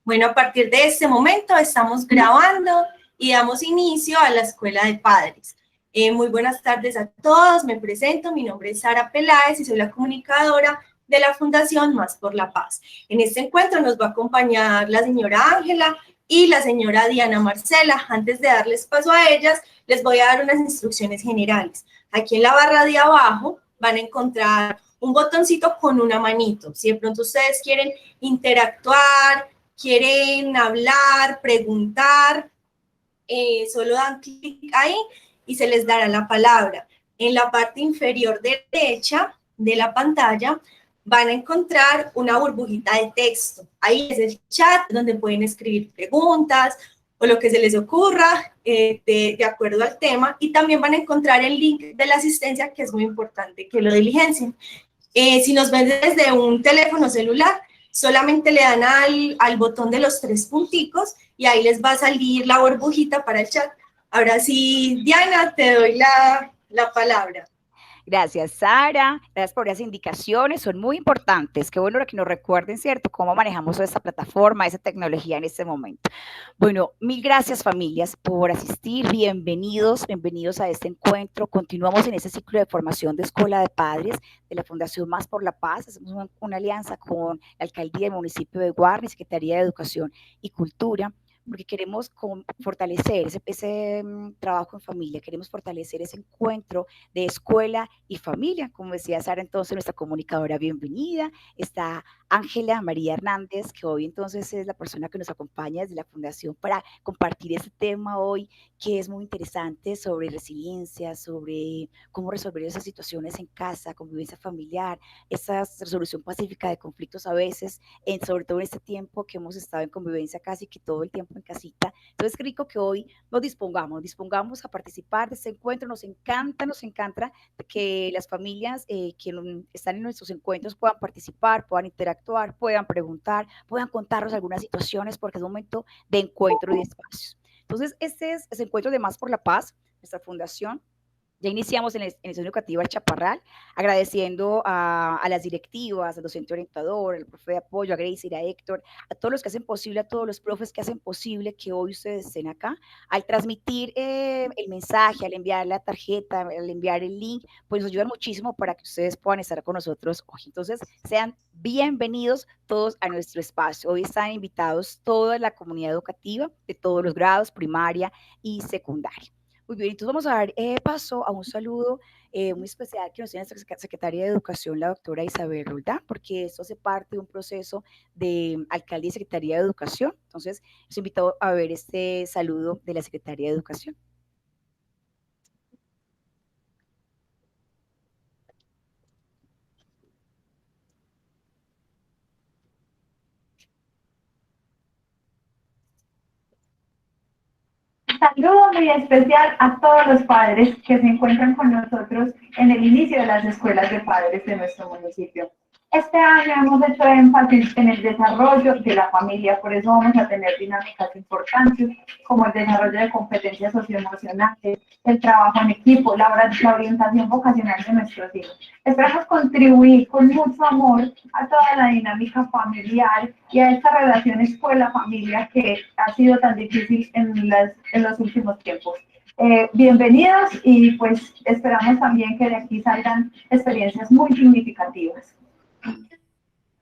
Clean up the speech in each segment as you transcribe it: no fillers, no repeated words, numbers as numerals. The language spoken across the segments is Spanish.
Bueno, a partir de este momento estamos grabando y damos inicio a la Escuela de Padres. Muy buenas tardes a todos, me presento, mi nombre es Sara Peláez y soy la comunicadora de la Fundación Más por la Paz. En este encuentro nos va a acompañar la señora Ángela y la señora Diana Marcela. Antes de darles paso a ellas, les voy a dar unas instrucciones generales. Aquí en la barra de abajo van a encontrar un botoncito con una manito. Si de pronto ustedes quieren interactuar, quieren hablar, preguntar, solo dan clic ahí y se les dará la palabra. En la parte inferior derecha de la pantalla van a encontrar una burbujita de texto. Ahí es el chat donde pueden escribir preguntas o lo que se les ocurra de acuerdo al tema. Y también van a encontrar el link de la asistencia, que es muy importante que lo diligencien. Si nos ven desde un teléfono celular, solamente le dan al botón de los 3 punticos y ahí les va a salir la burbujita para el chat. Ahora sí, Diana, te doy la palabra. Gracias, Sara. Gracias por esas indicaciones, son muy importantes. Qué bueno que nos recuerden, ¿cierto?, cómo manejamos esta plataforma, esa tecnología en este momento. Bueno, mil gracias, familias, por asistir. Bienvenidos a este encuentro. Continuamos en este ciclo de formación de Escuela de Padres de la Fundación Más por la Paz. Hacemos una alianza con la Alcaldía del municipio de Guarne, Secretaría de Educación y Cultura, porque queremos fortalecer ese trabajo en familia, queremos fortalecer ese encuentro de escuela y familia. Como decía Sara, entonces, nuestra comunicadora bienvenida, está Ángela María Hernández, que hoy entonces es la persona que nos acompaña desde la Fundación para compartir este tema hoy, que es muy interesante, sobre resiliencia, sobre cómo resolver esas situaciones en casa, convivencia familiar, esa resolución pacífica de conflictos a veces, sobre todo en este tiempo que hemos estado en convivencia casi que todo el tiempo en casita. Entonces, qué rico que hoy nos dispongamos a participar de este encuentro. Nos encanta que las familias que están en nuestros encuentros puedan participar, puedan interactuar, puedan preguntar, puedan contarnos algunas situaciones, porque es un momento de encuentro y de espacios. Entonces, este es el encuentro de Más por la Paz, nuestra fundación. Ya iniciamos en el Centro Educativo El Chaparral, agradeciendo a las directivas, al docente orientador, al profe de apoyo, a Gracie, a Héctor, a todos los que hacen posible, a todos los profes que hacen posible que hoy ustedes estén acá. Al transmitir el mensaje, al enviar la tarjeta, al enviar el link, pues nos ayudan muchísimo para que ustedes puedan estar con nosotros hoy. Entonces, sean bienvenidos todos a nuestro espacio. Hoy están invitados toda la comunidad educativa de todos los grados, primaria y secundaria. Muy bien, entonces vamos a dar paso a un saludo muy especial que nos tiene nuestra secretaria de Educación, la doctora Isabel Roldán, porque esto hace parte de un proceso de alcaldía y secretaría de Educación. Entonces, los invito a ver este saludo de la secretaria de Educación. Saludo muy especial a todos los padres que se encuentran con nosotros en el inicio de las escuelas de padres de nuestro municipio. Este año hemos hecho énfasis en el desarrollo de la familia, por eso vamos a tener dinámicas importantes como el desarrollo de competencias socioemocionales, el trabajo en equipo, la orientación vocacional de nuestros hijos. Esperamos contribuir con mucho amor a toda la dinámica familiar y a esta relación escuela-familia que ha sido tan difícil en los últimos tiempos. Bienvenidos y pues esperamos también que de aquí salgan experiencias muy significativas.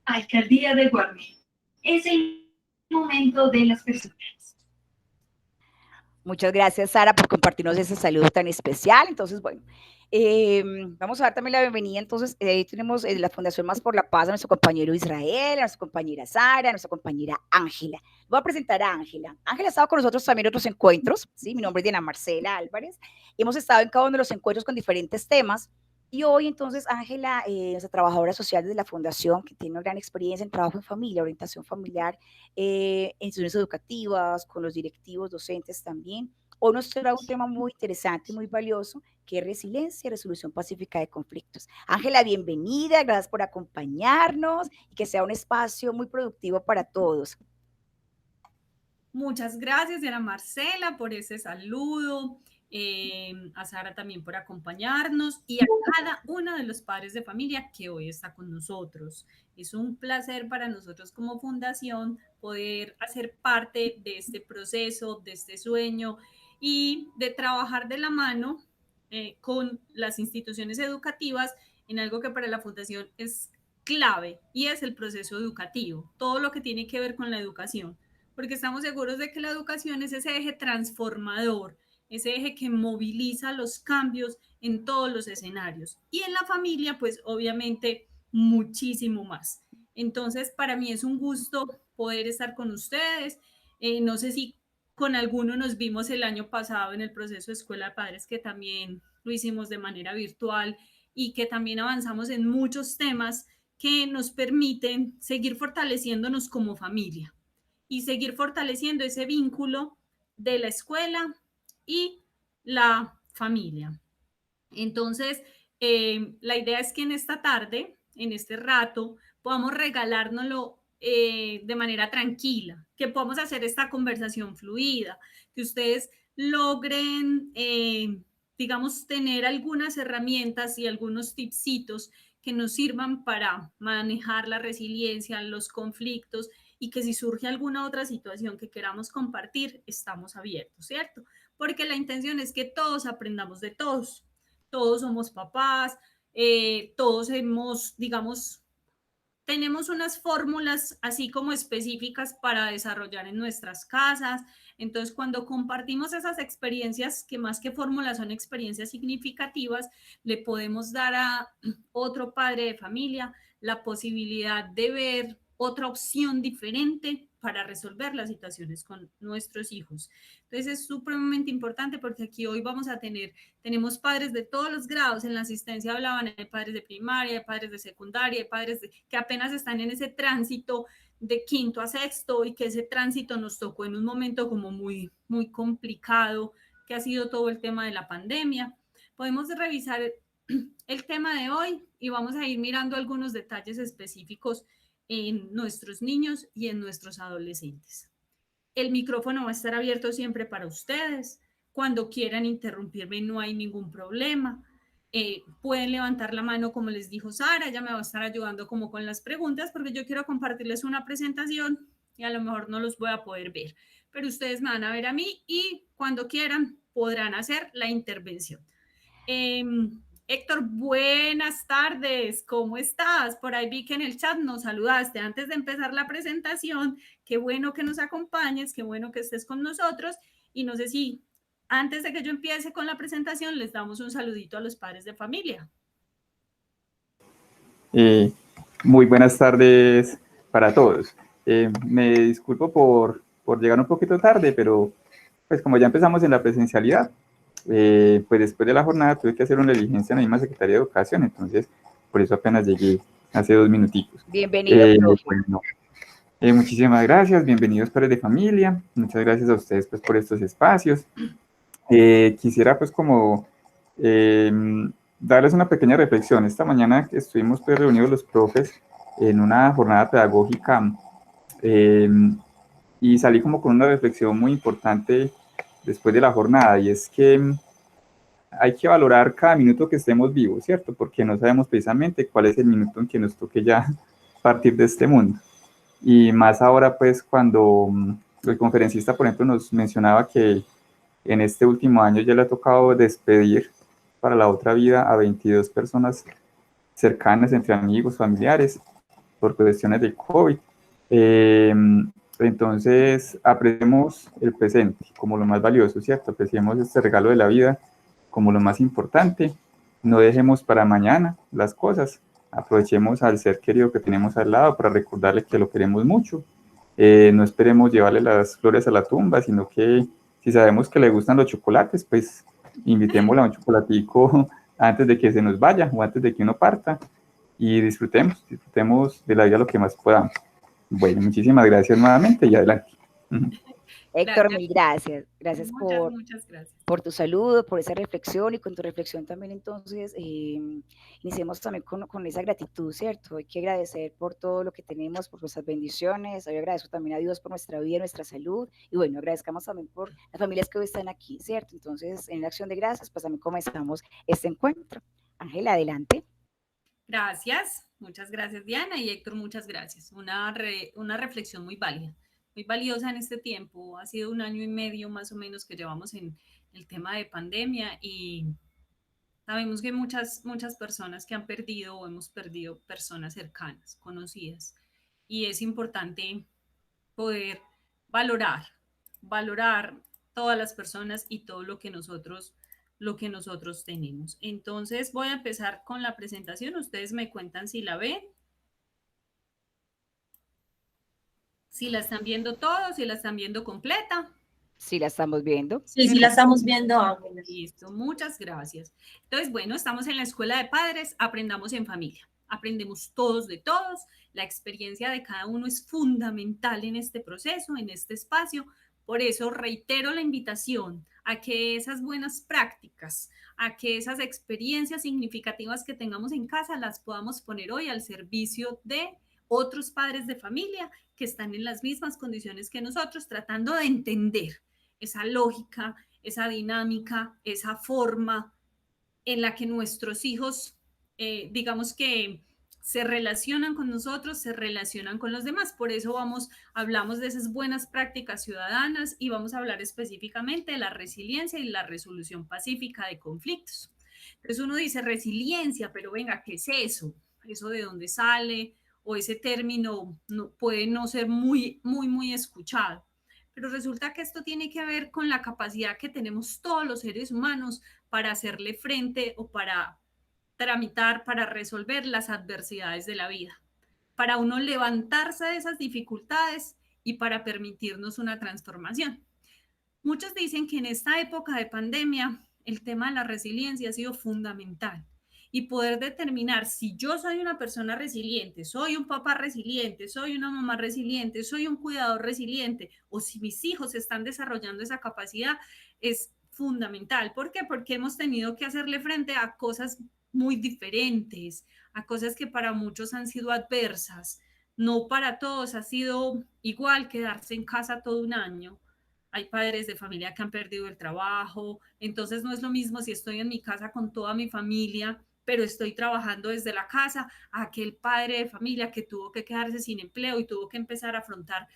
Alcaldía de Guarne. Es el momento de las personas. Muchas gracias, Sara, por compartirnos ese saludo tan especial. Entonces, bueno, vamos a dar también la bienvenida. Entonces, ahí tenemos la Fundación Más por la Paz a nuestro compañero Israel, a nuestra compañera Sara, a nuestra compañera Ángela. Voy a presentar a Ángela. Ángela ha estado con nosotros también en otros encuentros, ¿sí? Mi nombre es Diana Marcela Álvarez. Hemos estado en cada uno de los encuentros con diferentes temas. Y hoy, entonces, Ángela, nuestra trabajadora social de la Fundación, que tiene una gran experiencia en trabajo en familia, orientación familiar, en instituciones educativas, con los directivos, docentes también. Hoy nos trae un tema muy interesante, muy valioso, que es resiliencia y resolución pacífica de conflictos. Ángela, bienvenida, gracias por acompañarnos y que sea un espacio muy productivo para todos. Muchas gracias, Diana Marcela, por ese saludo. a Sara también por acompañarnos y a cada uno de los padres de familia que hoy está con nosotros. Es un placer para nosotros como fundación poder hacer parte de este proceso, de este sueño y de trabajar de la mano con las instituciones educativas en algo que para la fundación es clave y es el proceso educativo, todo lo que tiene que ver con la educación, porque estamos seguros de que la educación es ese eje transformador, ese eje que moviliza los cambios en todos los escenarios. Y en la familia, pues obviamente muchísimo más. Entonces, para mí es un gusto poder estar con ustedes. No sé si con alguno nos vimos el año pasado en el proceso de Escuela de Padres, que también lo hicimos de manera virtual y que también avanzamos en muchos temas que nos permiten seguir fortaleciéndonos como familia y seguir fortaleciendo ese vínculo de la escuela y la familia. Entonces, la idea es que en esta tarde, en este rato, podamos regalárnoslo de manera tranquila, que podamos hacer esta conversación fluida, que ustedes logren, digamos, tener algunas herramientas y algunos tipsitos que nos sirvan para manejar la resiliencia, los conflictos y que si surge alguna otra situación que queramos compartir, estamos abiertos, ¿cierto? Porque la intención es que todos aprendamos de todos. Todos somos papás, todos hemos, digamos, tenemos unas fórmulas así como específicas para desarrollar en nuestras casas. Entonces, cuando compartimos esas experiencias, que más que fórmulas son experiencias significativas, le podemos dar a otro padre de familia la posibilidad de ver otra opción diferente para resolver las situaciones con nuestros hijos. Entonces, es supremamente importante porque aquí hoy vamos a tenemos padres de todos los grados. En la asistencia hablaban de padres de primaria, de padres de secundaria, de padres que apenas están en ese tránsito de quinto a sexto y que ese tránsito nos tocó en un momento como muy, muy complicado, que ha sido todo el tema de la pandemia. Podemos revisar el tema de hoy y vamos a ir mirando algunos detalles específicos en nuestros niños y en nuestros adolescentes. El micrófono va a estar abierto siempre para ustedes. Cuando quieran interrumpirme no hay ningún problema. Pueden levantar la mano como les dijo Sara, ella me va a estar ayudando como con las preguntas porque yo quiero compartirles una presentación y a lo mejor no los voy a poder ver, pero ustedes me van a ver a mí y cuando quieran podrán hacer la intervención. Héctor, buenas tardes, ¿cómo estás? Por ahí vi que en el chat nos saludaste antes de empezar la presentación. Qué bueno que nos acompañes, qué bueno que estés con nosotros y no sé si antes de que yo empiece con la presentación les damos un saludito a los padres de familia. Muy buenas tardes para todos. Me disculpo por llegar un poquito tarde, pero pues como ya empezamos en la presencialidad, pues después de la jornada tuve que hacer una diligencia en la misma Secretaría de Educación, entonces por eso apenas llegué hace 2 minuticos. Bienvenido, bueno, muchísimas gracias, bienvenidos padres de familia, muchas gracias a ustedes pues por estos espacios. Quisiera pues como darles una pequeña reflexión. Esta mañana estuvimos pues reunidos los profes en una jornada pedagógica y salí como con una reflexión muy importante después de la jornada, y es que hay que valorar cada minuto que estemos vivos, ¿cierto? Porque no sabemos precisamente cuál es el minuto en que nos toque ya partir de este mundo. Y más ahora, pues, cuando el conferencista, por ejemplo, nos mencionaba que en este último año ya le ha tocado despedir para la otra vida a 22 personas cercanas, entre amigos, familiares, por cuestiones del COVID. Entonces, apreciemos el presente como lo más valioso, ¿cierto? Apreciemos este regalo de la vida como lo más importante. No dejemos para mañana las cosas. Aprovechemos al ser querido que tenemos al lado para recordarle que lo queremos mucho. No esperemos llevarle las flores a la tumba, sino que si sabemos que le gustan los chocolates, pues invitémosle a un chocolatico antes de que se nos vaya o antes de que uno parta y disfrutemos de la vida lo que más podamos. Bueno, muchísimas gracias nuevamente y adelante. Héctor, Gracias, mil gracias. Gracias muchas gracias. por tu saludo, por esa reflexión y con tu reflexión también entonces iniciemos también con esa gratitud, ¿cierto? Hay que agradecer por todo lo que tenemos, por nuestras bendiciones. Hoy agradezco también a Dios por nuestra vida, nuestra salud y bueno, agradezcamos también por las familias que hoy están aquí, ¿cierto? Entonces, en la acción de gracias, pues también comenzamos este encuentro. Ángela, adelante. Gracias, muchas gracias Diana y Héctor, muchas gracias. Una reflexión muy válida, muy valiosa en este tiempo. Ha sido 1 año y medio más o menos que llevamos en el tema de pandemia y sabemos que muchas personas que han perdido o hemos perdido personas cercanas, conocidas. Y es importante poder valorar todas las personas y todo lo que nosotros tenemos. Entonces voy a empezar con la presentación. Ustedes me cuentan si la ven, si la están viendo todos, si la están viendo completa. Sí, la estamos viendo. Sí, sí la estamos viendo, Ángela. Listo, muchas gracias. Entonces, bueno, estamos en la Escuela de Padres, aprendamos en familia. Aprendemos todos de todos. La experiencia de cada uno es fundamental en este proceso, en este espacio. Por eso reitero la invitación a que esas buenas prácticas, a que esas experiencias significativas que tengamos en casa las podamos poner hoy al servicio de otros padres de familia que están en las mismas condiciones que nosotros, tratando de entender esa lógica, esa dinámica, esa forma en la que nuestros hijos, digamos que se relacionan con nosotros, se relacionan con los demás. Por eso hablamos de esas buenas prácticas ciudadanas y vamos a hablar específicamente de la resiliencia y la resolución pacífica de conflictos. Entonces uno dice resiliencia, pero venga, ¿qué es eso? ¿Eso de dónde sale? O ese término puede no ser muy escuchado. Pero resulta que esto tiene que ver con la capacidad que tenemos todos los seres humanos para hacerle frente o para tramitar, para resolver las adversidades de la vida, para uno levantarse de esas dificultades y para permitirnos una transformación. Muchos dicen que en esta época de pandemia el tema de la resiliencia ha sido fundamental y poder determinar si yo soy una persona resiliente, soy un papá resiliente, soy una mamá resiliente, soy un cuidador resiliente o si mis hijos están desarrollando esa capacidad es fundamental. ¿Por qué? Porque hemos tenido que hacerle frente a cosas muy diferentes, a cosas que para muchos han sido adversas. No para todos ha sido igual quedarse en casa todo un año. Hay padres de familia que han perdido el trabajo, entonces no es lo mismo si estoy en mi casa con toda mi familia, pero estoy trabajando desde la casa, a aquel padre de familia que tuvo que quedarse sin empleo y tuvo que empezar a afrontar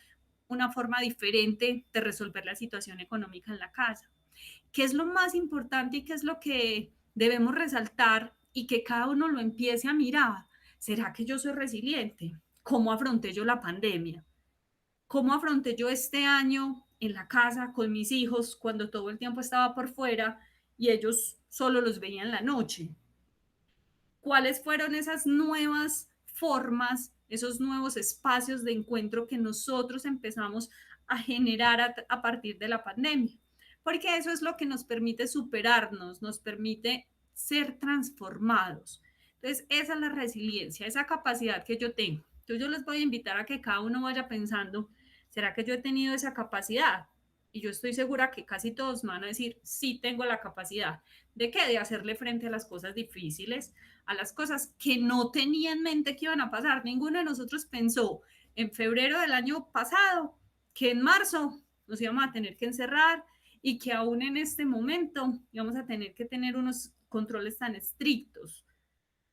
una forma diferente de resolver la situación económica en la casa. ¿Qué es lo más importante y qué es lo que debemos resaltar y que cada uno lo empiece a mirar? ¿Será que yo soy resiliente? ¿Cómo afronté yo la pandemia? ¿Cómo afronté yo este año en la casa con mis hijos cuando todo el tiempo estaba por fuera y ellos solo los veían en la noche? ¿Cuáles fueron esas nuevas formas, esos nuevos espacios de encuentro que nosotros empezamos a generar a partir de la pandemia? Porque eso es lo que nos permite superarnos, nos permite ser transformados. Entonces, esa es la resiliencia, esa capacidad que yo tengo. Entonces, yo les voy a invitar a que cada uno vaya pensando, ¿será que yo he tenido esa capacidad? Y yo estoy segura que casi todos me van a decir, sí tengo la capacidad. ¿De qué? De hacerle frente a las cosas difíciles, a las cosas que no tenía en mente que iban a pasar. Ninguno de nosotros pensó en febrero del año pasado que en marzo nos íbamos a tener que encerrar y que aún en este momento íbamos a tener que tener unos controles tan estrictos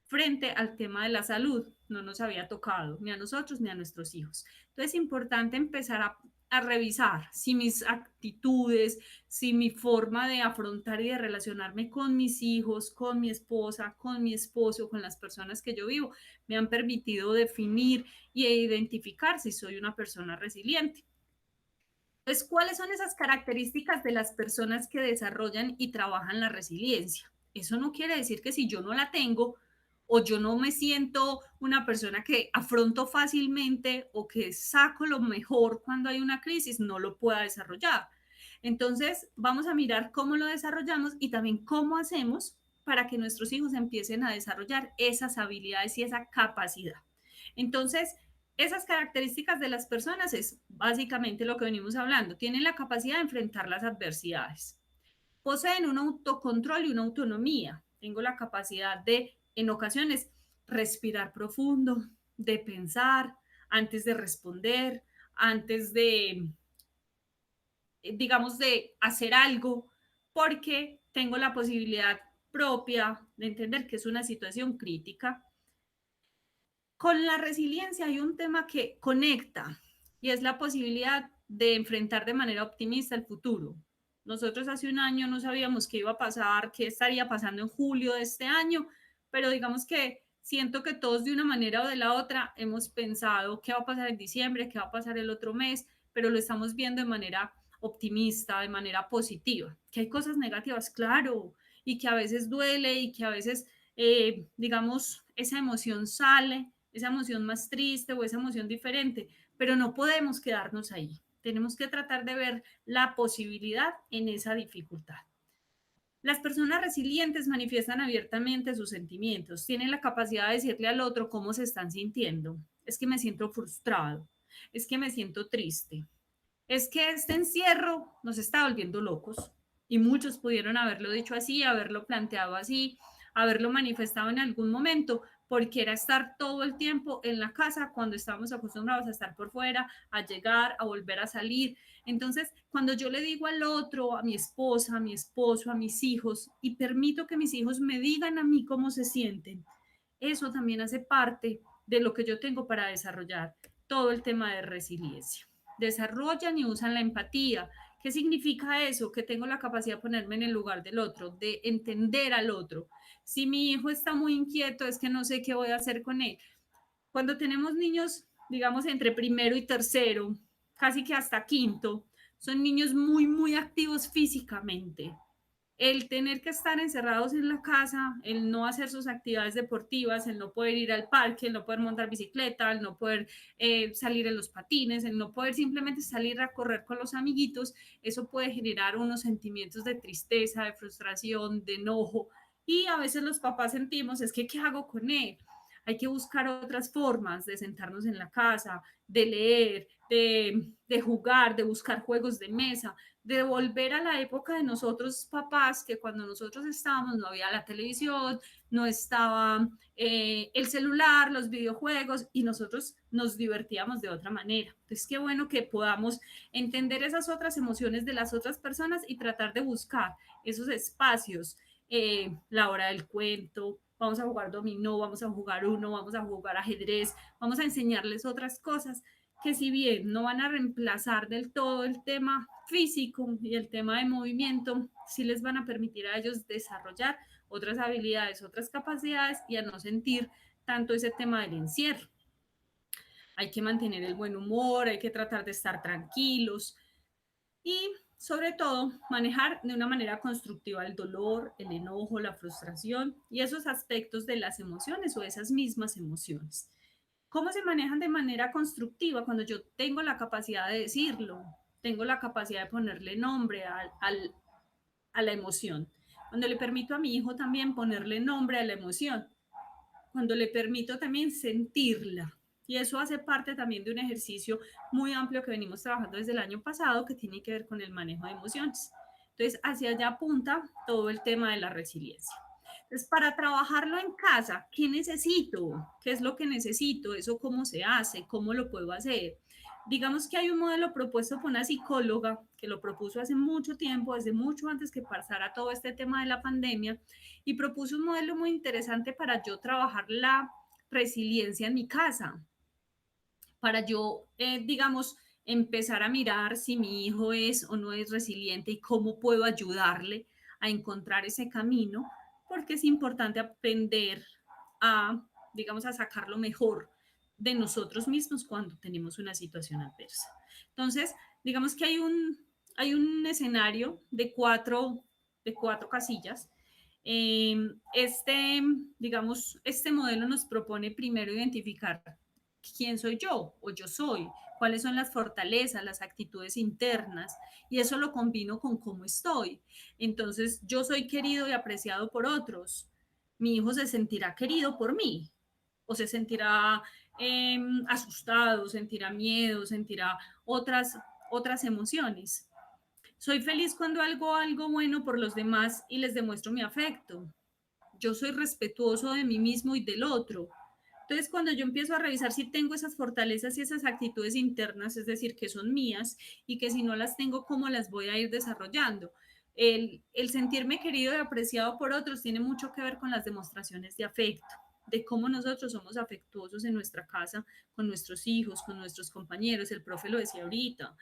frente al tema de la salud. No nos había tocado ni a nosotros ni a nuestros hijos. Entonces es importante empezar a revisar si mis actitudes, si mi forma de afrontar y de relacionarme con mis hijos, con mi esposa, con mi esposo, con las personas que yo vivo, me han permitido definir y identificar si soy una persona resiliente. Entonces, ¿cuáles son esas características de las personas que desarrollan y trabajan la resiliencia? Eso no quiere decir que si yo no la tengo o yo no me siento una persona que afronto fácilmente o que saco lo mejor cuando hay una crisis, no lo pueda desarrollar. Entonces, vamos a mirar cómo lo desarrollamos y también cómo hacemos para que nuestros hijos empiecen a desarrollar esas habilidades y esa capacidad. Entonces, esas características de las personas es básicamente lo que venimos hablando. Tienen la capacidad de enfrentar las adversidades. Poseen un autocontrol y una autonomía. Tengo la capacidad de, en ocasiones, respirar profundo, de pensar antes de responder, antes de, digamos, de hacer algo, porque tengo la posibilidad propia de entender que es una situación crítica. Con la resiliencia hay un tema que conecta y es la posibilidad de enfrentar de manera optimista el futuro. Nosotros hace un año no sabíamos qué iba a pasar, qué estaría pasando en julio de este año, pero digamos que siento que todos de una manera o de la otra hemos pensado qué va a pasar en diciembre, qué va a pasar el otro mes, pero lo estamos viendo de manera optimista, de manera positiva. Que hay cosas negativas, claro, y que a veces duele y que a veces, digamos, esa emoción sale, esa emoción más triste o esa emoción diferente, pero no podemos quedarnos ahí. Tenemos que tratar de ver la posibilidad en esa dificultad. Las personas resilientes manifiestan abiertamente sus sentimientos, tienen la capacidad de decirle al otro cómo se están sintiendo. Es que me siento frustrado, es que me siento triste, es que este encierro nos está volviendo locos y muchos pudieron haberlo dicho así, haberlo planteado así, haberlo manifestado en algún momento, porque era estar todo el tiempo en la casa cuando estábamos acostumbrados a estar por fuera, a llegar, a volver a salir. Entonces, cuando yo le digo al otro, a mi esposa, a mi esposo, a mis hijos, y permito que mis hijos me digan a mí cómo se sienten, eso también hace parte de lo que yo tengo para desarrollar todo el tema de resiliencia. Desarrollan y usan la empatía. ¿Qué significa eso? Que tengo la capacidad de ponerme en el lugar del otro, de entender al otro. Si mi hijo está muy inquieto, es que no sé qué voy a hacer con él. Cuando tenemos niños, digamos, entre primero y tercero, casi que hasta quinto, son niños muy, muy activos físicamente. El tener que estar encerrados en la casa, el no hacer sus actividades deportivas, el no poder ir al parque, el no poder montar bicicleta, el no poder salir en los patines, el no poder simplemente salir a correr con los amiguitos, eso puede generar unos sentimientos de tristeza, de frustración, de enojo. Y a veces los papás sentimos, es que, ¿qué hago con él? Hay que buscar otras formas de sentarnos en la casa, de leer, de jugar, de buscar juegos de mesa, de volver a la época de nosotros papás, que cuando nosotros estábamos no había la televisión, no estaba el celular, los videojuegos, y nosotros nos divertíamos de otra manera. Entonces, qué bueno que podamos entender esas otras emociones de las otras personas y tratar de buscar esos espacios, la hora del cuento, vamos a jugar dominó, vamos a jugar uno, vamos a jugar ajedrez, vamos a enseñarles otras cosas que si bien no van a reemplazar del todo el tema físico y el tema de movimiento, sí les van a permitir a ellos desarrollar otras habilidades, otras capacidades y a no sentir tanto ese tema del encierro. Hay que mantener el buen humor, hay que tratar de estar tranquilos y sobre todo manejar de una manera constructiva el dolor, el enojo, la frustración y esos aspectos de las emociones o esas mismas emociones. ¿Cómo se manejan de manera constructiva? Cuando yo tengo la capacidad de decirlo, tengo la capacidad de ponerle nombre a la emoción. Cuando le permito a mi hijo también ponerle nombre a la emoción. Cuando le permito también sentirla. Y eso hace parte también de un ejercicio muy amplio que venimos trabajando desde el año pasado que tiene que ver con el manejo de emociones. Entonces, hacia allá apunta todo el tema de la resiliencia. Entonces, para trabajarlo en casa, ¿qué necesito? ¿Qué es lo que necesito? ¿Eso cómo se hace? ¿Cómo lo puedo hacer? Digamos que hay un modelo propuesto por una psicóloga que lo propuso hace mucho tiempo, desde mucho antes que pasara todo este tema de la pandemia, y propuso un modelo muy interesante para yo trabajar la resiliencia en mi casa, para yo, digamos, empezar a mirar si mi hijo es o no es resiliente y cómo puedo ayudarle a encontrar ese camino, porque es importante aprender a, digamos, a sacar lo mejor de nosotros mismos cuando tenemos una situación adversa. Entonces, digamos que hay un escenario de cuatro casillas. Digamos, este modelo nos propone primero identificar quién soy yo o yo soy, cuáles son las fortalezas, las actitudes internas, y eso lo combino con cómo estoy. Entonces, yo soy querido y apreciado por otros. Mi hijo se sentirá querido por mí o se sentirá asustado, sentirá miedo, sentirá otras emociones. Soy feliz cuando hago algo bueno por los demás y les demuestro mi afecto. Yo soy respetuoso de mí mismo y del otro. Entonces, cuando yo empiezo a revisar si tengo esas fortalezas y esas actitudes internas, es decir, que son mías y que si no las tengo, ¿cómo las voy a ir desarrollando? El sentirme querido y apreciado por otros tiene mucho que ver con las demostraciones de afecto, de cómo nosotros somos afectuosos en nuestra casa, con nuestros hijos, con nuestros compañeros. El profe lo decía ahorita,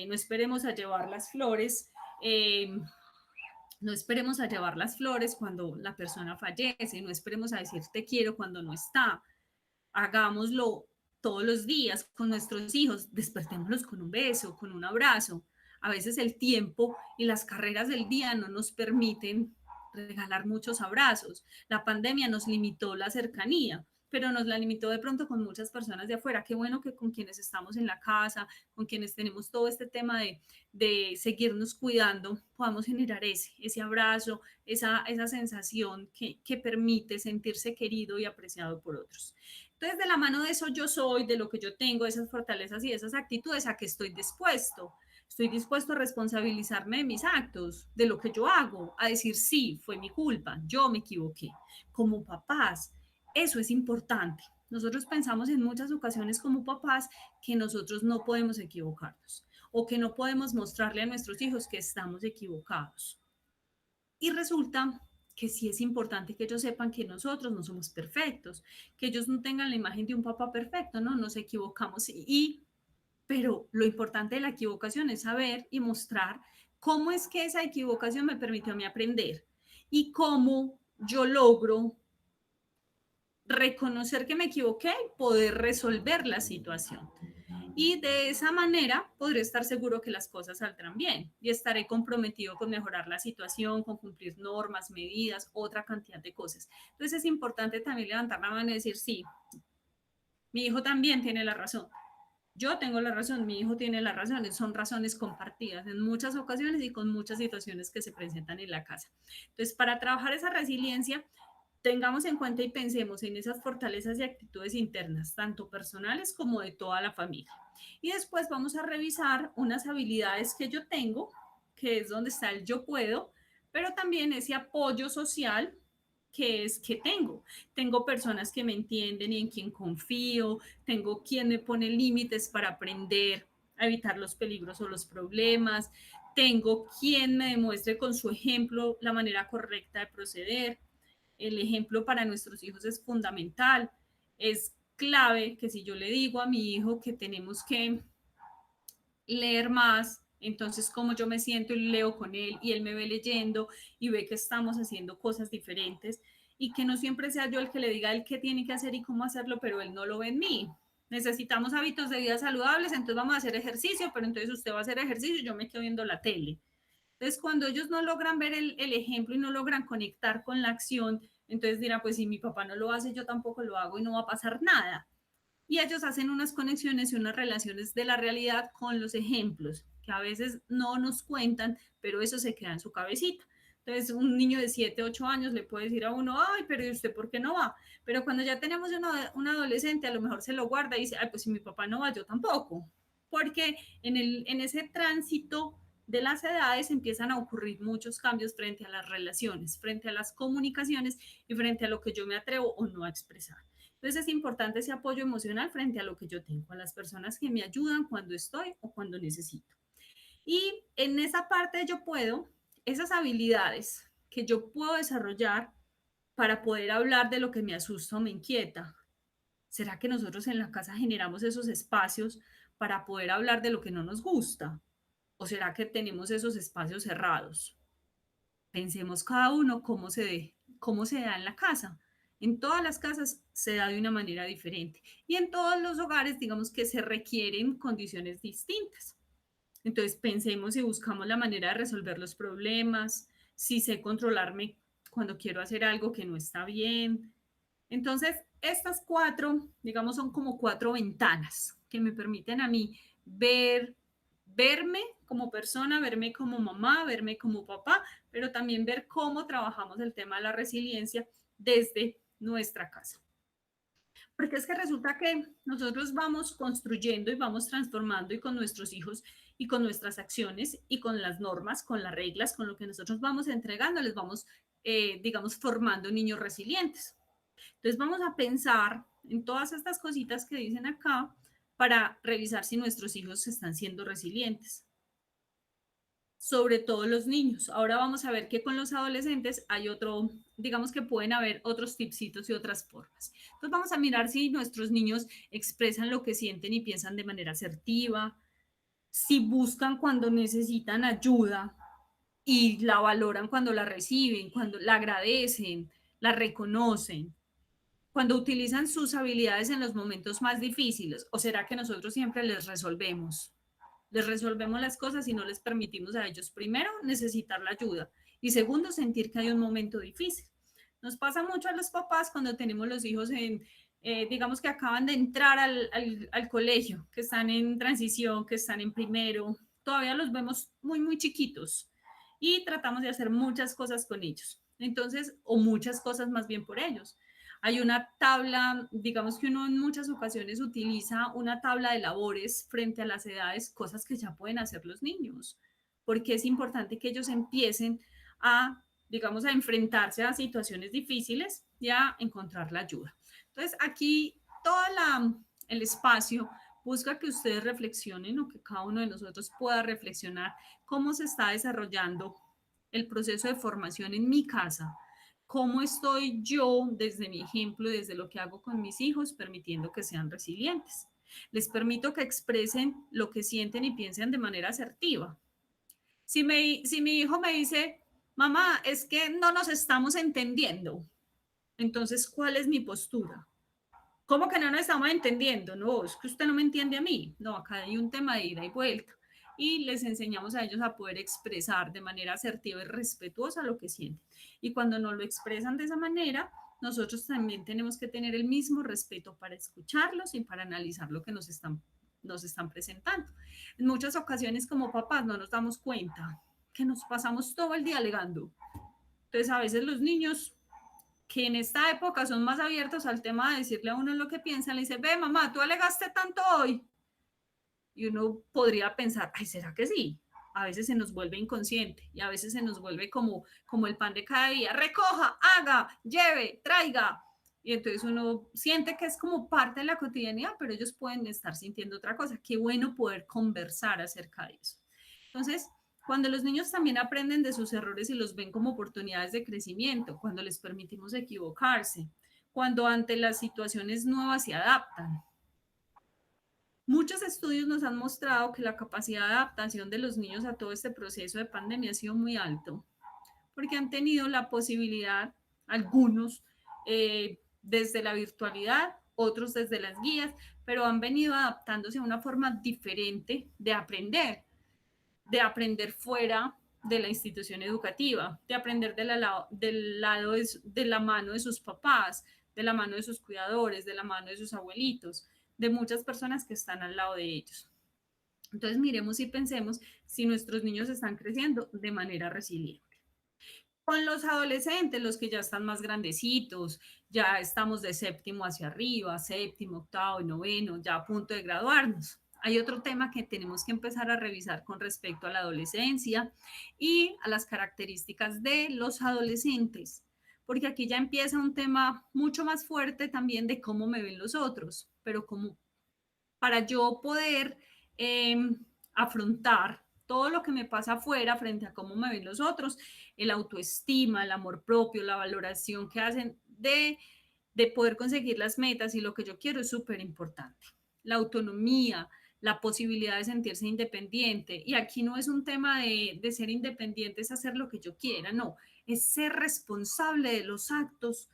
no esperemos a llevar las flores. No esperemos a llevar las flores cuando la persona fallece, no esperemos a decir te quiero cuando no está. Hagámoslo todos los días con nuestros hijos, despertémoslos con un beso, con un abrazo. A veces el tiempo y las carreras del día no nos permiten regalar muchos abrazos. La pandemia nos limitó la cercanía, pero nos la limitó de pronto con muchas personas de afuera. Qué bueno que con quienes estamos en la casa, con quienes tenemos todo este tema de seguirnos cuidando, podamos generar ese abrazo, esa sensación que permite sentirse querido y apreciado por otros. Entonces, de la mano de eso yo soy, de lo que yo tengo, esas fortalezas y esas actitudes, ¿a qué estoy dispuesto? Estoy dispuesto a responsabilizarme de mis actos, de lo que yo hago, a decir, sí, fue mi culpa, yo me equivoqué. Como papás, eso es importante. Nosotros pensamos en muchas ocasiones como papás que nosotros no podemos equivocarnos o que no podemos mostrarle a nuestros hijos que estamos equivocados. Y resulta que sí es importante que ellos sepan que nosotros no somos perfectos, que ellos no tengan la imagen de un papá perfecto, ¿no? Nos equivocamos pero lo importante de la equivocación es saber y mostrar cómo es que esa equivocación me permitió a mí aprender y cómo yo logro reconocer que me equivoqué y poder resolver la situación. Y de esa manera podré estar seguro que las cosas saldrán bien y estaré comprometido con mejorar la situación, con cumplir normas, medidas, otra cantidad de cosas. Entonces es importante también levantar la mano y decir, sí, mi hijo también tiene la razón. Yo tengo la razón, mi hijo tiene la razón, son razones compartidas en muchas ocasiones y con muchas situaciones que se presentan en la casa. Entonces, para trabajar esa resiliencia, tengamos en cuenta y pensemos en esas fortalezas y actitudes internas, tanto personales como de toda la familia. Y después vamos a revisar unas habilidades que yo tengo, que es donde está el yo puedo, pero también ese apoyo social que es que tengo personas que me entienden y en quien confío, tengo quien me pone límites para aprender a evitar los peligros o los problemas, tengo quien me demuestre con su ejemplo la manera correcta de proceder. El ejemplo para nuestros hijos es fundamental, es clave que si yo le digo a mi hijo que tenemos que leer más, entonces como yo me siento y leo con él y él me ve leyendo y ve que estamos haciendo cosas diferentes y que no siempre sea yo el que le diga a él qué tiene que hacer y cómo hacerlo, pero él no lo ve en mí. Necesitamos hábitos de vida saludables, entonces vamos a hacer ejercicio, pero entonces usted va a hacer ejercicio y yo me quedo viendo la tele. Entonces, cuando ellos no logran ver el ejemplo y no logran conectar con la acción, entonces dirán, pues si mi papá no lo hace, yo tampoco lo hago y no va a pasar nada. Y ellos hacen unas conexiones y unas relaciones de la realidad con los ejemplos, que a veces no nos cuentan, pero eso se queda en su cabecita. Entonces, un niño de 7, 8 años le puede decir a uno, ay, pero ¿y usted por qué no va? Pero cuando ya tenemos un adolescente, a lo mejor se lo guarda y dice, ay, pues si mi papá no va, yo tampoco. Porque en ese tránsito de las edades empiezan a ocurrir muchos cambios frente a las relaciones, frente a las comunicaciones y frente a lo que yo me atrevo o no a expresar. Entonces es importante ese apoyo emocional frente a lo que yo tengo, a las personas que me ayudan cuando estoy o cuando necesito. Y en esa parte yo puedo, esas habilidades que yo puedo desarrollar para poder hablar de lo que me asusta o me inquieta. ¿Será que nosotros en la casa generamos esos espacios para poder hablar de lo que no nos gusta? ¿O será que tenemos esos espacios cerrados? Pensemos cada uno cómo se da en la casa. En todas las casas se da de una manera diferente y en todos los hogares, digamos que se requieren condiciones distintas. Entonces pensemos y buscamos la manera de resolver los problemas, si sé controlarme cuando quiero hacer algo que no está bien. Entonces, estas 4, digamos, son como 4 ventanas que me permiten a mí verme como persona, verme como mamá, verme como papá, pero también ver cómo trabajamos el tema de la resiliencia desde nuestra casa. Porque es que resulta que nosotros vamos construyendo y vamos transformando y con nuestros hijos y con nuestras acciones y con las normas, con las reglas, con lo que nosotros vamos entregando, les vamos, digamos, formando niños resilientes. Entonces vamos a pensar en todas estas cositas que dicen acá para revisar si nuestros hijos están siendo resilientes. Sobre todo los niños. Ahora vamos a ver que con los adolescentes hay otro, digamos que pueden haber otros tipsitos y otras formas. Entonces vamos a mirar si nuestros niños expresan lo que sienten y piensan de manera asertiva, si buscan cuando necesitan ayuda y la valoran cuando la reciben, cuando la agradecen, la reconocen, cuando utilizan sus habilidades en los momentos más difíciles, o será que nosotros siempre les resolvemos las cosas y no les permitimos a ellos, primero, necesitar la ayuda y segundo, sentir que hay un momento difícil. Nos pasa mucho a los papás cuando tenemos los hijos digamos que acaban de entrar al colegio, que están en transición, que están en primero, todavía los vemos muy, muy chiquitos y tratamos de hacer muchas cosas con ellos. Entonces, o muchas cosas más bien por ellos. Hay una tabla, digamos que uno en muchas ocasiones utiliza una tabla de labores frente a las edades, cosas que ya pueden hacer los niños, porque es importante que ellos empiecen a, digamos, a enfrentarse a situaciones difíciles y a encontrar la ayuda. Entonces, aquí todo el espacio busca que ustedes reflexionen o que cada uno de nosotros pueda reflexionar cómo se está desarrollando el proceso de formación en mi casa. ¿Cómo estoy yo, desde mi ejemplo, desde lo que hago con mis hijos, permitiendo que sean resilientes? Les permito que expresen lo que sienten y piensen de manera asertiva. Si mi hijo me dice, mamá, es que no nos estamos entendiendo, entonces, ¿cuál es mi postura? ¿Cómo que no nos estamos entendiendo? No, es que usted no me entiende a mí. No, acá hay un tema de ida y vuelta. Y les enseñamos a ellos a poder expresar de manera asertiva y respetuosa lo que sienten. Y cuando no lo expresan de esa manera, nosotros también tenemos que tener el mismo respeto para escucharlos y para analizar lo que nos están presentando. En muchas ocasiones como papás no nos damos cuenta que nos pasamos todo el día alegando. Entonces a veces los niños que en esta época son más abiertos al tema de decirle a uno lo que piensan, le dice, ve mamá, tú alegaste tanto hoy. Y uno podría pensar, ay, ¿será que sí? A veces se nos vuelve inconsciente y a veces se nos vuelve como el pan de cada día, recoja, haga, lleve, traiga. Y entonces uno siente que es como parte de la cotidianidad, pero ellos pueden estar sintiendo otra cosa. Qué bueno poder conversar acerca de eso. Entonces, cuando los niños también aprenden de sus errores y los ven como oportunidades de crecimiento, cuando les permitimos equivocarse, cuando ante las situaciones nuevas se adaptan. Muchos estudios nos han mostrado que la capacidad de adaptación de los niños a todo este proceso de pandemia ha sido muy alto, porque han tenido la posibilidad, algunos desde la virtualidad, otros desde las guías, pero han venido adaptándose a una forma diferente de aprender fuera de la institución educativa, de aprender de la mano de sus papás, de la mano de sus cuidadores, de la mano de sus abuelitos, de muchas personas que están al lado de ellos. Entonces miremos y pensemos si nuestros niños están creciendo de manera resiliente. Con los adolescentes, los que ya están más grandecitos, ya estamos de séptimo hacia arriba, séptimo, octavo y noveno, ya a punto de graduarnos. Hay otro tema que tenemos que empezar a revisar con respecto a la adolescencia y a las características de los adolescentes, porque aquí ya empieza un tema mucho más fuerte también de cómo me ven los otros, pero como para yo poder afrontar todo lo que me pasa afuera frente a cómo me ven los otros, el autoestima, el amor propio, la valoración que hacen de poder conseguir las metas y lo que yo quiero es súper importante. La autonomía, la posibilidad de sentirse independiente. Y aquí no es un tema de ser independiente, es hacer lo que yo quiera, no, es ser responsable de los actos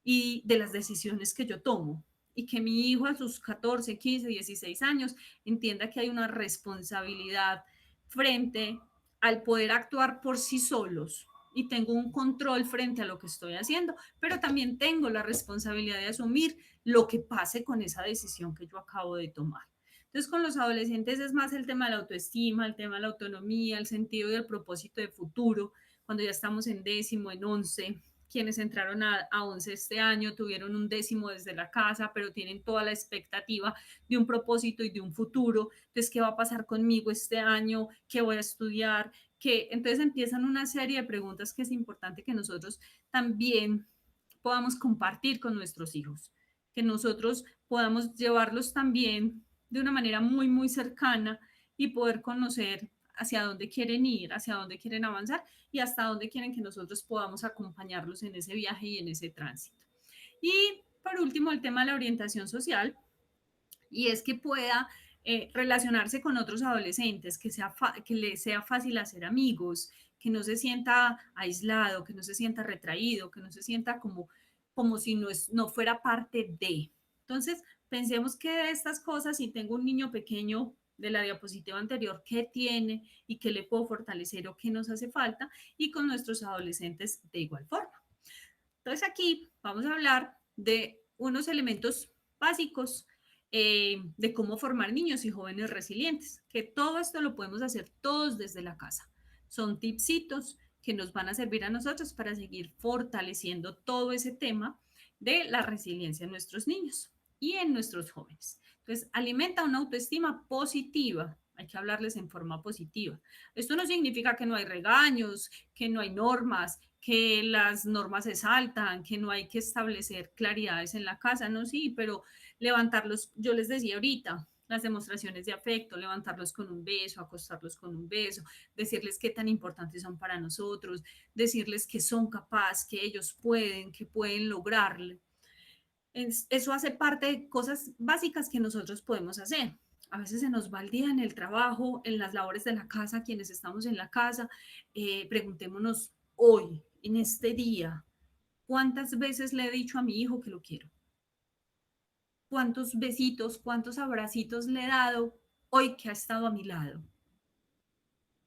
y de las decisiones que yo tomo. Y que mi hijo a sus 14, 15, 16 años entienda que hay una responsabilidad frente al poder actuar por sí solos y tengo un control frente a lo que estoy haciendo, pero también tengo la responsabilidad de asumir lo que pase con esa decisión que yo acabo de tomar. Entonces, con los adolescentes es más el tema de la autoestima, el tema de la autonomía, el sentido y el propósito de futuro, cuando ya estamos en 10º, en 11, quienes entraron a 11 este año tuvieron un 10º desde la casa, pero tienen toda la expectativa de un propósito y de un futuro. Entonces, ¿qué va a pasar conmigo este año? ¿Qué voy a estudiar? Entonces empiezan una serie de preguntas que es importante que nosotros también podamos compartir con nuestros hijos, que nosotros podamos llevarlos también de una manera muy, muy cercana y poder conocer hacia dónde quieren ir, hacia dónde quieren avanzar y hasta dónde quieren que nosotros podamos acompañarlos en ese viaje y en ese tránsito. Y por último, el tema de la orientación social, y es que pueda relacionarse con otros adolescentes, que le sea fácil hacer amigos, que no se sienta aislado, que no se sienta retraído, que no se sienta como si no fuera parte de. Entonces, pensemos que de estas cosas, si tengo un niño pequeño de la diapositiva anterior, qué tiene y qué le puedo fortalecer o qué nos hace falta, y con nuestros adolescentes de igual forma. Entonces, aquí vamos a hablar de unos elementos básicos de cómo formar niños y jóvenes resilientes, que todo esto lo podemos hacer todos desde la casa. Son tipsitos que nos van a servir a nosotros para seguir fortaleciendo todo ese tema de la resiliencia en nuestros niños y en nuestros jóvenes. Entonces, alimenta una autoestima positiva. Hay que hablarles en forma positiva. Esto no significa que no hay regaños, que no hay normas, que las normas se saltan, que no hay que establecer claridades en la casa, no, sí, pero levantarlos, yo les decía ahorita, las demostraciones de afecto, levantarlos con un beso, acostarlos con un beso, decirles qué tan importantes son para nosotros, decirles que son capaces, que ellos pueden, que pueden lograrlo. Eso hace parte de cosas básicas que nosotros podemos hacer. A veces se nos va el día en el trabajo, en las labores de la casa, quienes estamos en la casa, preguntémonos hoy, en este día, ¿cuántas veces le he dicho a mi hijo que lo quiero? ¿Cuántos besitos, cuántos abracitos le he dado hoy que ha estado a mi lado?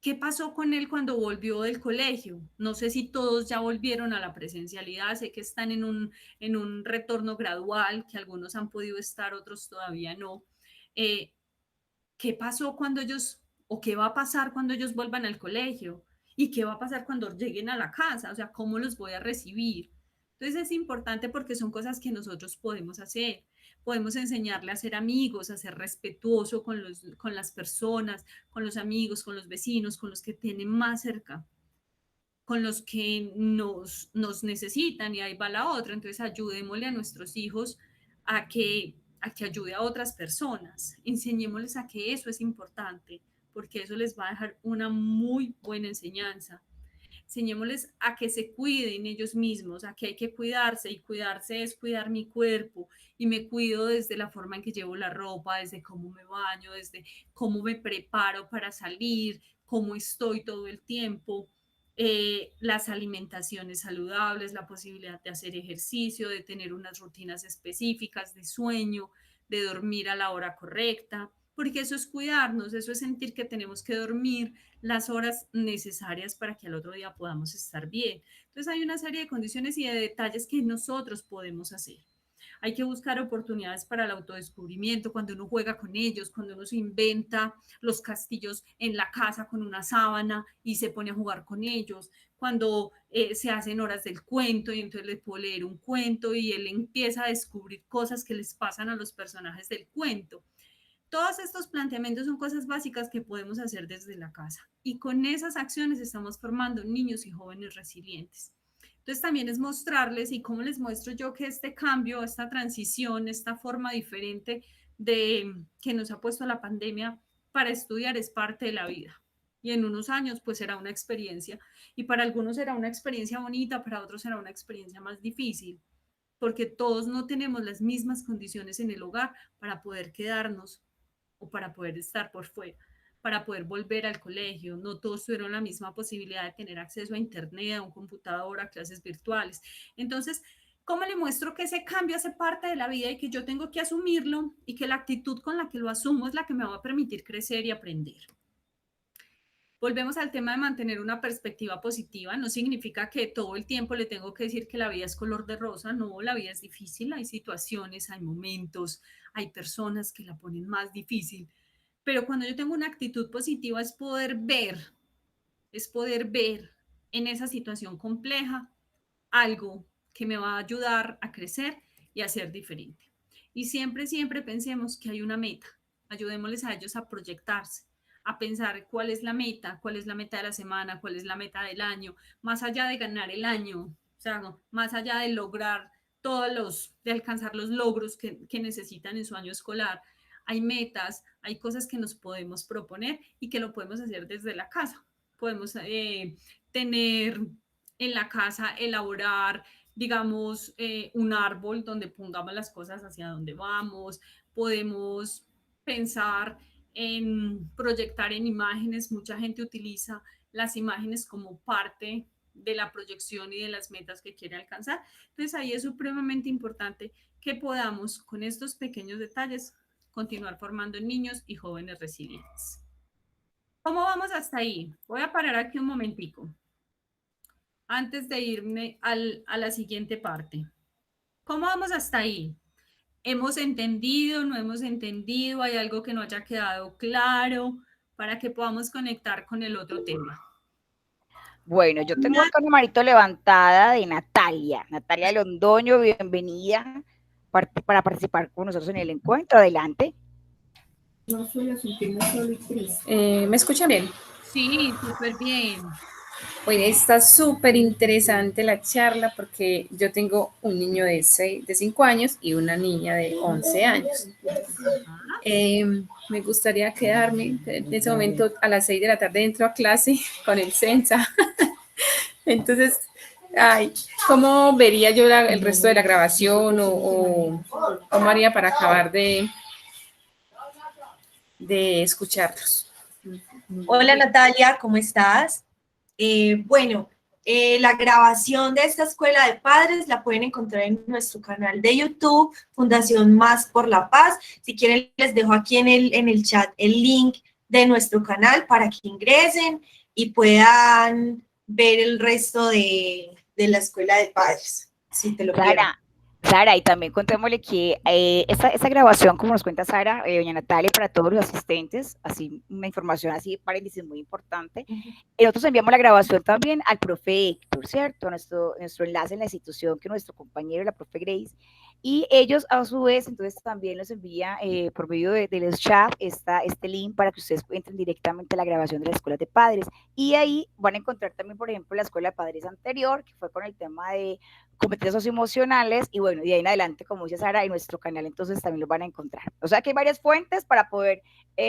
¿Qué pasó con él cuando volvió del colegio? No sé si todos ya volvieron a la presencialidad, sé que están en un retorno gradual, que algunos han podido estar, otros todavía no. ¿Qué pasó cuando ellos, o qué va a pasar cuando ellos vuelvan al colegio? ¿Y qué va a pasar cuando lleguen a la casa? O sea, ¿cómo los voy a recibir? Entonces es importante porque son cosas que nosotros podemos hacer. Podemos enseñarle a ser amigos, a ser respetuoso con las personas, con los amigos, con los vecinos, con los que tienen más cerca, con los que nos necesitan, y ahí va la otra. Entonces ayudémosle a nuestros hijos a que ayude a otras personas. Enseñémosles a que eso es importante, porque eso les va a dejar una muy buena enseñanza. Enseñémosles a que se cuiden ellos mismos, a que hay que cuidarse, y cuidarse es cuidar mi cuerpo, y me cuido desde la forma en que llevo la ropa, desde cómo me baño, desde cómo me preparo para salir, cómo estoy todo el tiempo, las alimentaciones saludables, la posibilidad de hacer ejercicio, de tener unas rutinas específicas de sueño, de dormir a la hora correcta, porque eso es cuidarnos, eso es sentir que tenemos que dormir las horas necesarias para que al otro día podamos estar bien. Entonces hay una serie de condiciones y de detalles que nosotros podemos hacer. Hay que buscar oportunidades para el autodescubrimiento, cuando uno juega con ellos, cuando uno se inventa los castillos en la casa con una sábana y se pone a jugar con ellos, cuando se hacen horas del cuento y entonces le puedo leer un cuento y él empieza a descubrir cosas que les pasan a los personajes del cuento. Todos estos planteamientos son cosas básicas que podemos hacer desde la casa, y con esas acciones estamos formando niños y jóvenes resilientes. Entonces también es mostrarles, y cómo les muestro yo que este cambio, esta transición, esta forma diferente que nos ha puesto la pandemia para estudiar es parte de la vida. Y en unos años pues será una experiencia, y para algunos será una experiencia bonita, para otros será una experiencia más difícil, porque todos no tenemos las mismas condiciones en el hogar para poder quedarnos o para poder estar por fuera, para poder volver al colegio. No todos tuvieron la misma posibilidad de tener acceso a internet, a un computador, a clases virtuales. Entonces, ¿cómo le muestro que ese cambio hace parte de la vida y que yo tengo que asumirlo, y que la actitud con la que lo asumo es la que me va a permitir crecer y aprender? Volvemos al tema de mantener una perspectiva positiva. No significa que todo el tiempo le tengo que decir que la vida es color de rosa. No, la vida es difícil, hay situaciones, hay momentos, hay personas que la ponen más difícil. Pero cuando yo tengo una actitud positiva es poder ver en esa situación compleja algo que me va a ayudar a crecer y a ser diferente. Y siempre, siempre pensemos que hay una meta. Ayudémosles a ellos a proyectarse, a pensar cuál es la meta de la semana, cuál es la meta del año, más allá de ganar el año, o sea, más allá de lograr de alcanzar los logros que necesitan en su año escolar. Hay metas, hay cosas que nos podemos proponer y que lo podemos hacer desde la casa. Podemos tener en la casa, elaborar, digamos, un árbol donde pongamos las cosas hacia donde vamos. Podemos pensar en proyectar en imágenes. Mucha gente utiliza las imágenes como parte de la proyección y de las metas que quiere alcanzar. Entonces ahí es supremamente importante que podamos con estos pequeños detalles continuar formando en niños y jóvenes resilientes. ¿Cómo vamos hasta ahí? Voy a parar aquí un momentico antes de irme a la siguiente parte. ¿Cómo vamos hasta ahí? ¿Hemos entendido? ¿No hemos entendido? ¿Hay algo que no haya quedado claro para que podamos conectar con el otro tema? Bueno, yo tengo acá una manito levantada de Natalia. Natalia Londoño, bienvenida para participar con nosotros en el encuentro. Adelante. No suelo sentirme solo y triste. ¿Me escuchan bien? Sí, súper bien. Oye, está súper interesante la charla porque yo tengo un niño de 5 años y una niña de 11 años. Me gustaría quedarme en ese momento a las 6 de la tarde, entro a clase con el Sensa. Entonces, ay, ¿cómo vería yo el resto de la grabación o cómo haría para acabar de escucharlos? Hola Natalia, ¿cómo estás? Bueno, la grabación de esta escuela de padres la pueden encontrar en nuestro canal de YouTube, Fundación Más por la Paz. Si quieren, les dejo aquí en el chat el link de nuestro canal para que ingresen y puedan ver el resto de la escuela de padres, si te lo quieren. Sara, y también contémosle que esta grabación, como nos cuenta Sara, doña Natalia, para todos los asistentes, así una información así, paréntesis muy importante. Nosotros enviamos la grabación también al profe Héctor, ¿cierto? Nuestro enlace en la institución, que nuestro compañero, la profe Grace, y ellos a su vez, entonces también nos envía por medio de los chats este link para que ustedes entren directamente a la grabación de la escuela de padres. Y ahí van a encontrar también, por ejemplo, la escuela de padres anterior, que fue con el tema de competencias socioemocionales, y bueno, de ahí en adelante, como dice Sara, en nuestro canal entonces también lo van a encontrar. O sea que hay varias fuentes para poder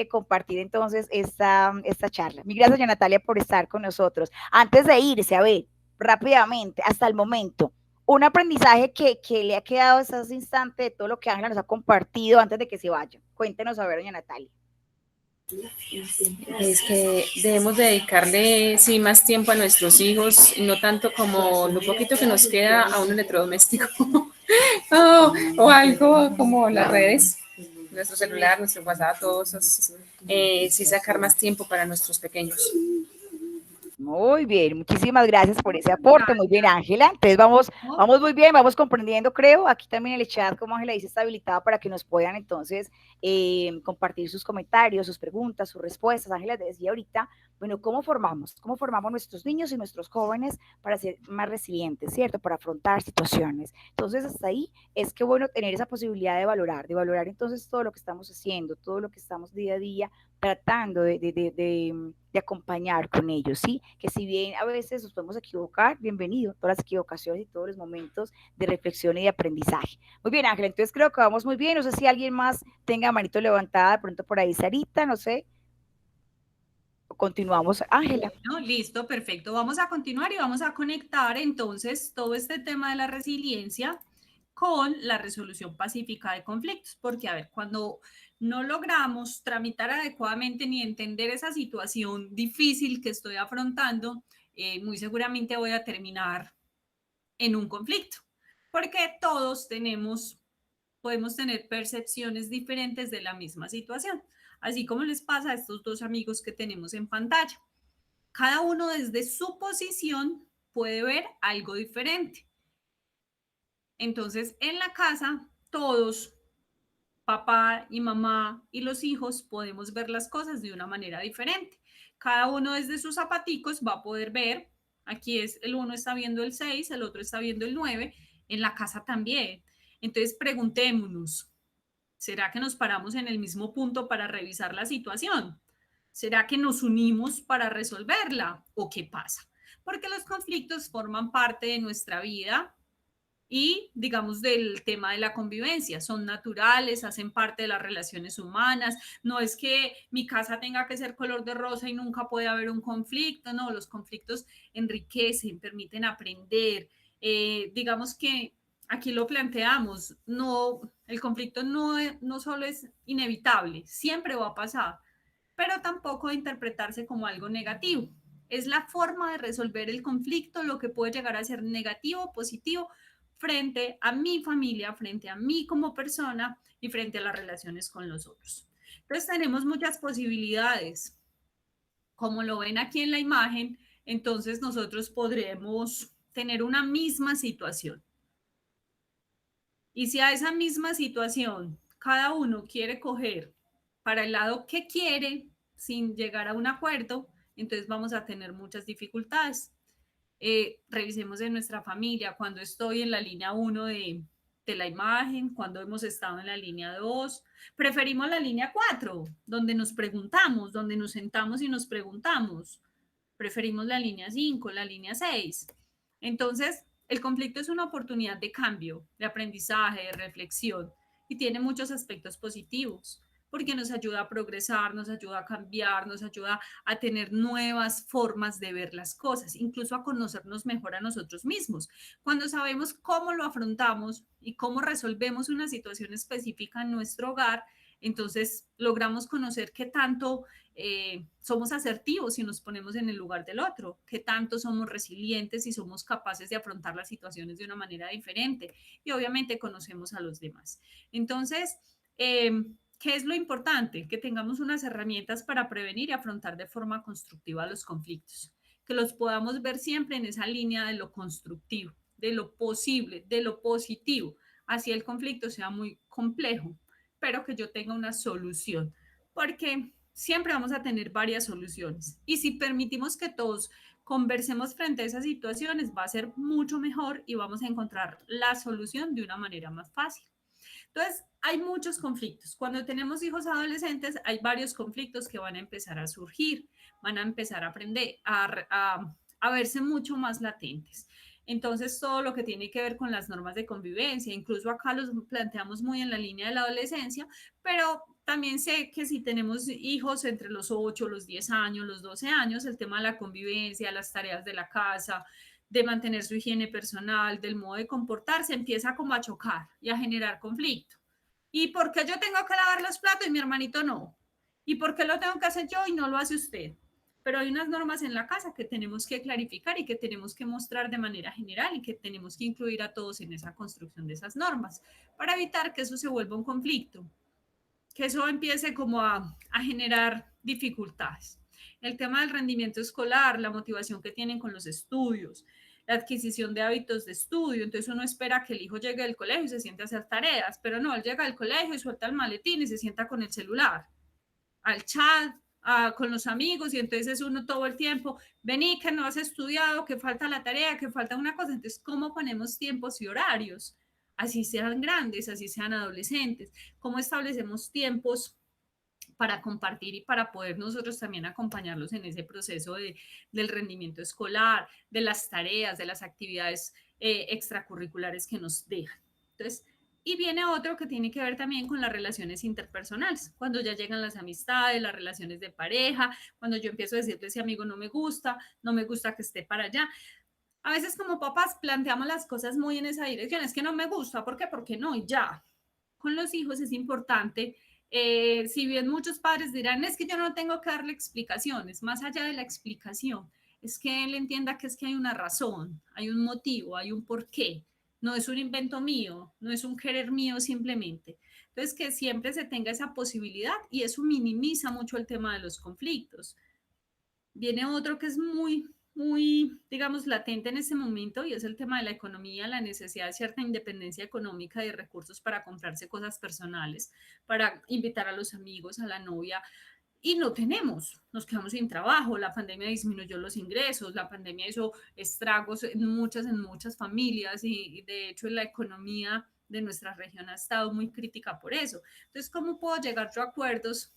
compartir entonces esta charla. Mil gracias, doña Natalia, por estar con nosotros. Antes de irse, a ver, rápidamente, hasta el momento, un aprendizaje que le ha quedado hasta ese instante de todo lo que Ángela nos ha compartido antes de que se vaya. Cuéntenos a ver, doña Natalia. Es que debemos dedicarle, sí, más tiempo a nuestros hijos, no tanto como lo poquito que nos queda a un electrodoméstico o algo como las redes, nuestro celular, nuestro WhatsApp, todos esos, sí sacar más tiempo para nuestros pequeños. Muy bien, muchísimas gracias por ese aporte, muy bien Ángela, entonces vamos muy bien, vamos comprendiendo creo, aquí también el chat como Ángela dice está habilitado para que nos puedan entonces compartir sus comentarios, sus preguntas, sus respuestas. Ángela decía ahorita, bueno, ¿cómo formamos nuestros niños y nuestros jóvenes para ser más resilientes, cierto? Para afrontar situaciones. Entonces hasta ahí es que bueno tener esa posibilidad de valorar entonces todo lo que estamos haciendo, todo lo que estamos día a día tratando de acompañar con ellos, ¿sí? Que si bien a veces nos podemos equivocar, bienvenido, todas las equivocaciones y todos los momentos de reflexión y de aprendizaje. Muy bien, Ángela, entonces creo que vamos muy bien, no sé si alguien más tenga manito levantada, de pronto por ahí, Sarita, no sé. Continuamos, Ángela. No, listo, perfecto. Vamos a continuar y vamos a conectar entonces todo este tema de la resiliencia con la resolución pacífica de conflictos, porque a ver, cuando no logramos tramitar adecuadamente ni entender esa situación difícil que estoy afrontando, muy seguramente voy a terminar en un conflicto, porque todos podemos tener percepciones diferentes de la misma situación, así como les pasa a estos dos amigos que tenemos en pantalla. Cada uno desde su posición puede ver algo diferente. Entonces, en la casa, todos, papá y mamá y los hijos, podemos ver las cosas de una manera diferente. Cada uno desde sus zapaticos va a poder ver, aquí es el uno está viendo el 6, el otro está viendo el 9, en la casa también. Entonces preguntémonos, ¿será que nos paramos en el mismo punto para revisar la situación? ¿Será que nos unimos para resolverla? ¿O qué pasa? Porque los conflictos forman parte de nuestra vida y, digamos, del tema de la convivencia. Son naturales, hacen parte de las relaciones humanas. No es que mi casa tenga que ser color de rosa y nunca puede haber un conflicto. No, los conflictos enriquecen, permiten aprender. Digamos que aquí lo planteamos, no, el conflicto no solo es inevitable, siempre va a pasar, pero tampoco de interpretarse como algo negativo. Es la forma de resolver el conflicto lo que puede llegar a ser negativo o positivo frente a mi familia, frente a mí como persona y frente a las relaciones con los otros. Entonces tenemos muchas posibilidades. Como lo ven aquí en la imagen, entonces nosotros podremos tener una misma situación. Y si a esa misma situación cada uno quiere coger para el lado que quiere sin llegar a un acuerdo, entonces vamos a tener muchas dificultades. Revisemos en nuestra familia cuando estoy en la línea 1 de la imagen, cuando hemos estado en la línea 2. Preferimos la línea 4, donde nos preguntamos, donde nos sentamos y nos preguntamos. Preferimos la línea 5, la línea 6. Entonces, el conflicto es una oportunidad de cambio, de aprendizaje, de reflexión y tiene muchos aspectos positivos porque nos ayuda a progresar, nos ayuda a cambiar, nos ayuda a tener nuevas formas de ver las cosas, incluso a conocernos mejor a nosotros mismos. Cuando sabemos cómo lo afrontamos y cómo resolvemos una situación específica en nuestro hogar, entonces logramos conocer qué tanto somos asertivos si nos ponemos en el lugar del otro, qué tanto somos resilientes y somos capaces de afrontar las situaciones de una manera diferente. Y obviamente conocemos a los demás. Entonces, ¿qué es lo importante? Que tengamos unas herramientas para prevenir y afrontar de forma constructiva los conflictos, que los podamos ver siempre en esa línea de lo constructivo, de lo posible, de lo positivo, así el conflicto sea muy complejo, pero que yo tenga una solución, porque siempre vamos a tener varias soluciones. Y si permitimos que todos conversemos frente a esas situaciones, va a ser mucho mejor y vamos a encontrar la solución de una manera más fácil. Entonces, hay muchos conflictos. Cuando tenemos hijos adolescentes, hay varios conflictos que van a empezar a surgir, van a empezar a aprender, a verse mucho más latentes. Entonces, todo lo que tiene que ver con las normas de convivencia, incluso acá los planteamos muy en la línea de la adolescencia, pero también sé que si tenemos hijos entre los 8, los 10 años, los 12 años, el tema de la convivencia, las tareas de la casa, de mantener su higiene personal, del modo de comportarse, empieza como a chocar y a generar conflicto. ¿Y por qué yo tengo que lavar los platos y mi hermanito no? ¿Y por qué lo tengo que hacer yo y no lo hace usted? Pero hay unas normas en la casa que tenemos que clarificar y que tenemos que mostrar de manera general y que tenemos que incluir a todos en esa construcción de esas normas para evitar que eso se vuelva un conflicto, que eso empiece como a generar dificultades. El tema del rendimiento escolar, la motivación que tienen con los estudios, la adquisición de hábitos de estudio. Entonces uno espera que el hijo llegue del colegio y se siente a hacer tareas, pero no, él llega al colegio y suelta el maletín y se sienta con el celular, al chat, con los amigos, y entonces uno todo el tiempo, vení, que no has estudiado, que falta la tarea, que falta una cosa. Entonces, ¿cómo ponemos tiempos y horarios? Así sean grandes, así sean adolescentes. ¿Cómo establecemos tiempos para compartir y para poder nosotros también acompañarlos en ese proceso del rendimiento escolar, de las tareas, de las actividades extracurriculares que nos dejan? Entonces, y viene otro que tiene que ver también con las relaciones interpersonales, cuando ya llegan las amistades, las relaciones de pareja, cuando yo empiezo a decirle, ese amigo no me gusta que esté para allá. A veces como papás planteamos las cosas muy en esa dirección, es que no me gusta, ¿por qué? Porque no, y ya. Con los hijos es importante, si bien muchos padres dirán, es que yo no tengo que darle explicaciones, más allá de la explicación, es que él entienda que es que hay una razón, hay un motivo, hay un porqué. No es un invento mío, no es un querer mío simplemente. Entonces, que siempre se tenga esa posibilidad y eso minimiza mucho el tema de los conflictos. Viene otro que es muy, digamos, latente en ese momento y es el tema de la economía, la necesidad de cierta independencia económica y de recursos para comprarse cosas personales, para invitar a los amigos, a la novia. y no tenemos, nos quedamos sin trabajo, la pandemia disminuyó los ingresos, la pandemia hizo estragos en muchas familias y de hecho la economía de nuestra región ha estado muy crítica por eso. Entonces, ¿cómo puedo llegar yo a acuerdos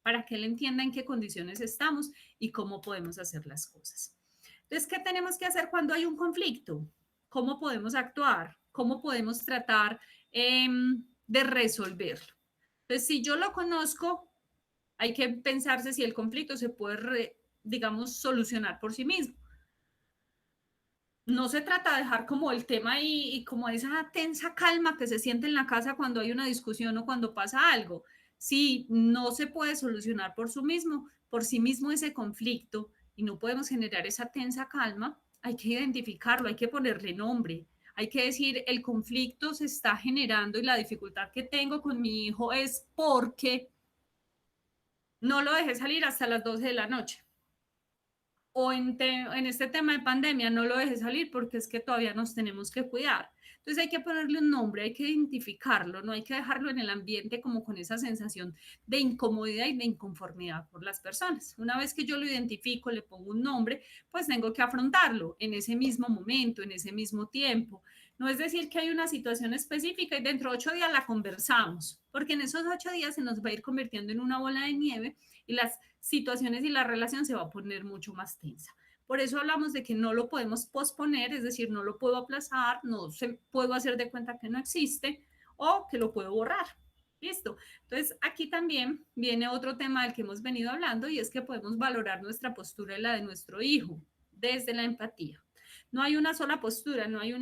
para que él entienda en qué condiciones estamos y cómo podemos hacer las cosas? Entonces, ¿qué tenemos que hacer cuando hay un conflicto? ¿Cómo podemos actuar? ¿Cómo podemos tratar de resolverlo? Entonces, si yo lo conozco, hay que pensarse si el conflicto se puede, digamos, solucionar por sí mismo. No se trata de dejar como el tema y como esa tensa calma que se siente en la casa cuando hay una discusión o cuando pasa algo. Si no se puede solucionar por sí mismo ese conflicto y no podemos generar esa tensa calma, hay que identificarlo, hay que ponerle nombre. Hay que decir, el conflicto se está generando y la dificultad que tengo con mi hijo es porque no lo dejé salir hasta las 12 de la noche. O en este tema de pandemia, no lo dejé salir porque es que todavía nos tenemos que cuidar. Entonces hay que ponerle un nombre, hay que identificarlo, no hay que dejarlo en el ambiente como con esa sensación de incomodidad y de inconformidad por las personas. Una vez que yo lo identifico, le pongo un nombre, pues tengo que afrontarlo en ese mismo momento, en ese mismo tiempo. No es decir que hay una situación específica y dentro de 8 días la conversamos, porque en esos 8 días se nos va a ir convirtiendo en una bola de nieve y las situaciones y la relación se va a poner mucho más tensa. Por eso hablamos de que no lo podemos posponer, es decir, no lo puedo aplazar, no se puedo hacer de cuenta que no existe o que lo puedo borrar. Listo. Entonces, aquí también viene otro tema del que hemos venido hablando y es que podemos valorar nuestra postura y la de nuestro hijo desde la empatía. No hay una sola postura, no hay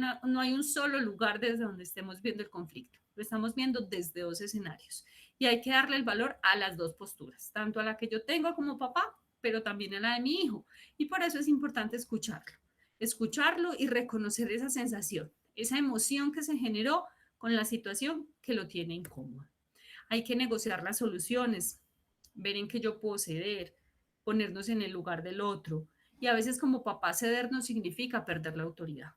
un solo lugar desde donde estemos viendo el conflicto. Lo estamos viendo desde 2 escenarios y hay que darle el valor a las 2 posturas, tanto a la que yo tengo como papá, pero también a la de mi hijo. Y por eso es importante escucharlo y reconocer esa sensación, esa emoción que se generó con la situación que lo tiene incómodo. Hay que negociar las soluciones, ver en qué yo puedo ceder, ponernos en el lugar del otro. Y a veces como papá ceder no significa perder la autoridad.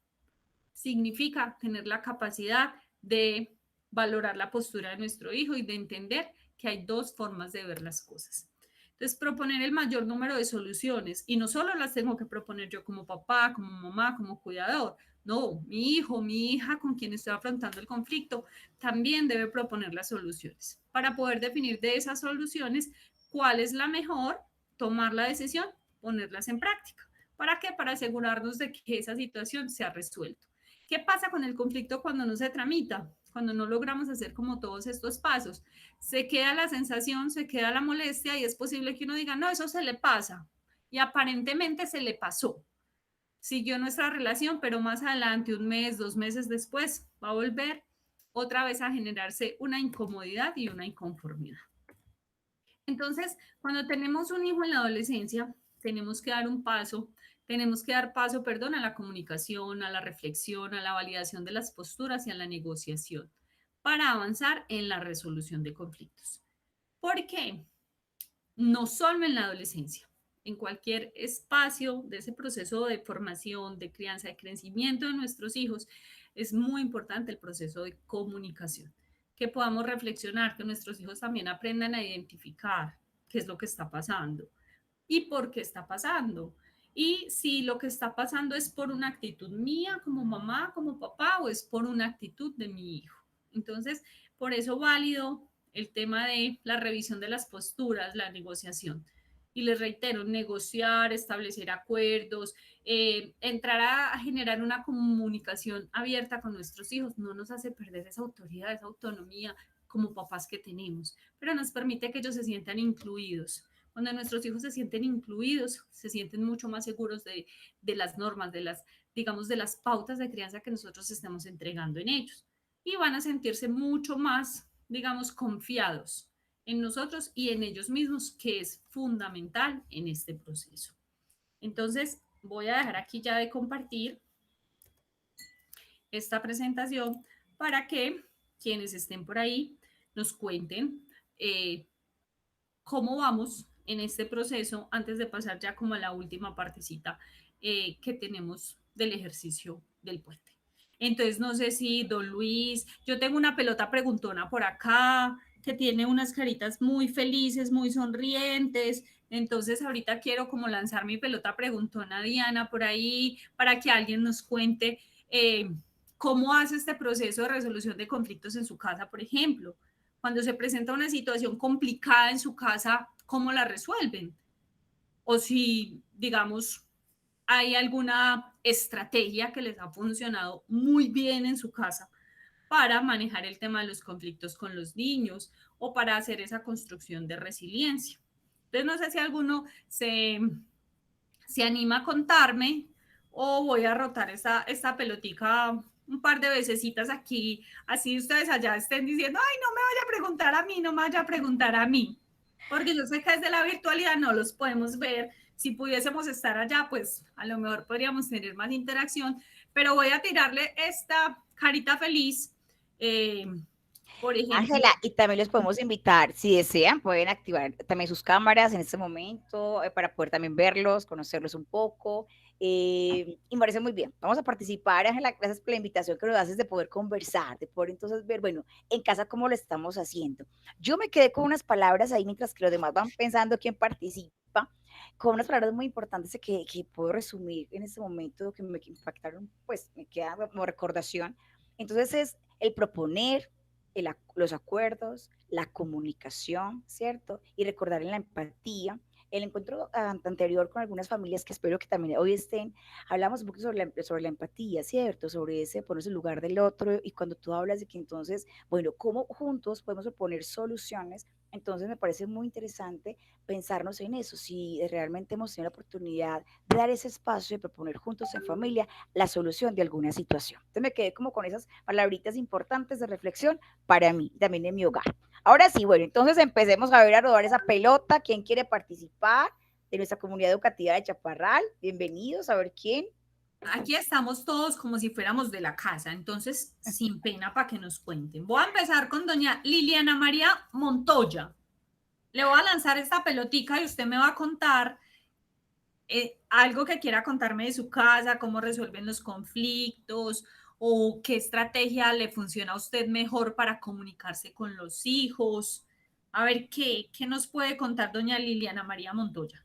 Significa tener la capacidad de valorar la postura de nuestro hijo y de entender que hay 2 formas de ver las cosas. Entonces, proponer el mayor número de soluciones, y no solo las tengo que proponer yo como papá, como mamá, como cuidador, no, mi hijo, mi hija con quien estoy afrontando el conflicto, también debe proponer las soluciones. Para poder definir de esas soluciones cuál es la mejor, tomar la decisión, ponerlas en práctica. ¿Para qué? Para asegurarnos de que esa situación se ha resuelto. ¿Qué pasa con el conflicto cuando no se tramita? Cuando no logramos hacer como todos estos pasos, se queda la sensación, se queda la molestia y es posible que uno diga, no, eso se le pasa. Y aparentemente se le pasó. Siguió nuestra relación, pero más adelante, 1 mes, 2 meses después, va a volver otra vez a generarse una incomodidad y una inconformidad. Entonces, cuando tenemos un hijo en la adolescencia, tenemos que dar paso a la comunicación, a la reflexión, a la validación de las posturas y a la negociación para avanzar en la resolución de conflictos. ¿Por qué? No solo en la adolescencia, en cualquier espacio de ese proceso de formación, de crianza, de crecimiento de nuestros hijos, es muy importante el proceso de comunicación. Que podamos reflexionar, que nuestros hijos también aprendan a identificar qué es lo que está pasando y por qué está pasando. Y si lo que está pasando es por una actitud mía como mamá, como papá, o es por una actitud de mi hijo. Entonces, por eso válido el tema de la revisión de las posturas, la negociación. Y les reitero, negociar, establecer acuerdos, entrar a generar una comunicación abierta con nuestros hijos, no nos hace perder esa autoridad, esa autonomía como papás que tenemos, pero nos permite que ellos se sientan incluidos. Cuando nuestros hijos se sienten incluidos, se sienten mucho más seguros de las normas, de las pautas de crianza que nosotros estamos entregando en ellos. Y van a sentirse mucho más, confiados en nosotros y en ellos mismos, que es fundamental en este proceso. Entonces, voy a dejar aquí ya de compartir esta presentación para que quienes estén por ahí nos cuenten cómo vamos en este proceso antes de pasar ya como a la última partecita que tenemos del ejercicio del puente. Entonces, no sé si don Luis, yo tengo una pelota preguntona por acá, que tiene unas caritas muy felices, muy sonrientes. Entonces ahorita quiero como lanzar mi pelota preguntona, Diana, por ahí, para que alguien nos cuente cómo hace este proceso de resolución de conflictos en su casa, por ejemplo. Cuando se presenta una situación complicada en su casa, ¿cómo la resuelven? O si, digamos, hay alguna estrategia que les ha funcionado muy bien en su casa para manejar el tema de los conflictos con los niños o para hacer esa construcción de resiliencia. Entonces, no sé si alguno se anima a contarme o voy a rotar esta pelotica un par de vecesitas aquí, así ustedes allá estén diciendo, ay, no me vaya a preguntar a mí, no me vaya a preguntar a mí, porque yo sé que desde la virtualidad no los podemos ver. Si pudiésemos estar allá, pues a lo mejor podríamos tener más interacción, pero voy a tirarle esta carita feliz, por ejemplo. Ángela, y también los podemos invitar, si desean, pueden activar también sus cámaras en este momento para poder también verlos, conocerlos un poco. Y me parece muy bien. Vamos a participar, Ángela, gracias por la invitación que nos haces de poder conversar, de poder entonces ver, bueno, en casa cómo lo estamos haciendo. Yo me quedé con unas palabras ahí mientras que los demás van pensando quién participa, con unas palabras muy importantes que puedo resumir en este momento, que me impactaron, pues me queda como recordación. Entonces es el proponer, los acuerdos, la comunicación, ¿cierto? Y recordar en la empatía. El encuentro anterior con algunas familias que espero que también hoy estén, hablamos un poco sobre la empatía, ¿cierto? Sobre ese ponerse en el lugar del otro y cuando tú hablas de que entonces, bueno, cómo juntos podemos proponer soluciones, entonces me parece muy interesante pensarnos en eso, si realmente hemos tenido la oportunidad de dar ese espacio de proponer juntos en familia la solución de alguna situación. Entonces me quedé como con esas palabritas importantes de reflexión para mí, también en mi hogar. Ahora sí, bueno, entonces empecemos a ver a rodar esa pelota. ¿Quién quiere participar de nuestra comunidad educativa de Chaparral? Bienvenidos, a ver quién. Aquí estamos todos como si fuéramos de la casa, entonces sin pena para que nos cuenten. Voy a empezar con doña Liliana María Montoya. Le voy a lanzar esta pelotica y usted me va a contar algo que quiera contarme de su casa, cómo resuelven los conflictos o qué estrategia le funciona a usted mejor para comunicarse con los hijos. A ver, ¿qué nos puede contar doña Liliana María Montoya?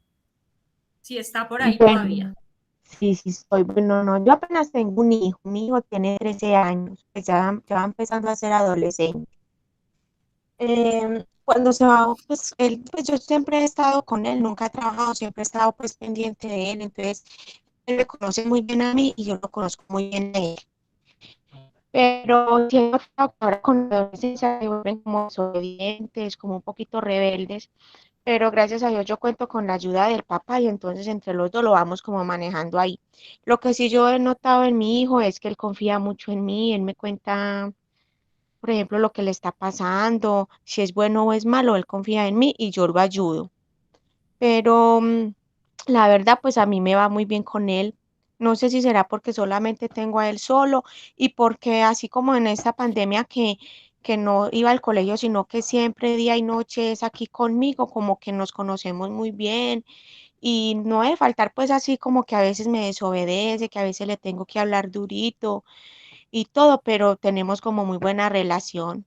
Si está por ahí todavía. Bueno, sí, sí estoy. Bueno, no, yo apenas tengo un hijo. Mi hijo tiene 13 años, pues ya va empezando a ser adolescente. Cuando se va, pues él, pues yo siempre he estado con él, nunca he trabajado, siempre he estado pues pendiente de él, entonces él me conoce muy bien a mí y yo lo conozco muy bien a él. Pero sí he notado que ahora con la adolescencia se vuelven como desobedientes, como un poquito rebeldes, pero gracias a Dios yo cuento con la ayuda del papá y entonces entre los dos lo vamos como manejando ahí. Lo que sí yo he notado en mi hijo es que él confía mucho en mí, él me cuenta, por ejemplo, lo que le está pasando, si es bueno o es malo, él confía en mí y yo lo ayudo. Pero la verdad, pues a mí me va muy bien con él. No sé si será porque solamente tengo a él solo y porque así como en esta pandemia que no iba al colegio, sino que siempre día y noche es aquí conmigo, como que nos conocemos muy bien y no debe faltar pues así como que a veces me desobedece, que a veces le tengo que hablar durito y todo, pero tenemos como muy buena relación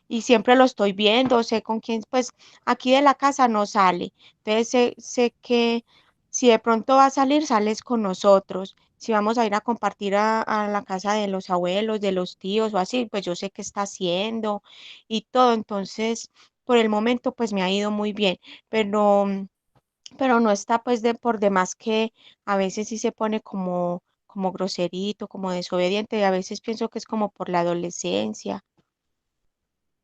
y siempre lo estoy viendo, sé con quién, pues aquí de la casa no sale, entonces sé que si de pronto va a salir, sales con nosotros, si vamos a ir a compartir a la casa de los abuelos, de los tíos o así, pues yo sé qué está haciendo y todo, entonces por el momento pues me ha ido muy bien, pero, pero no está pues de por demás que a veces sí se pone como groserito, como desobediente, y a veces pienso que es como por la adolescencia,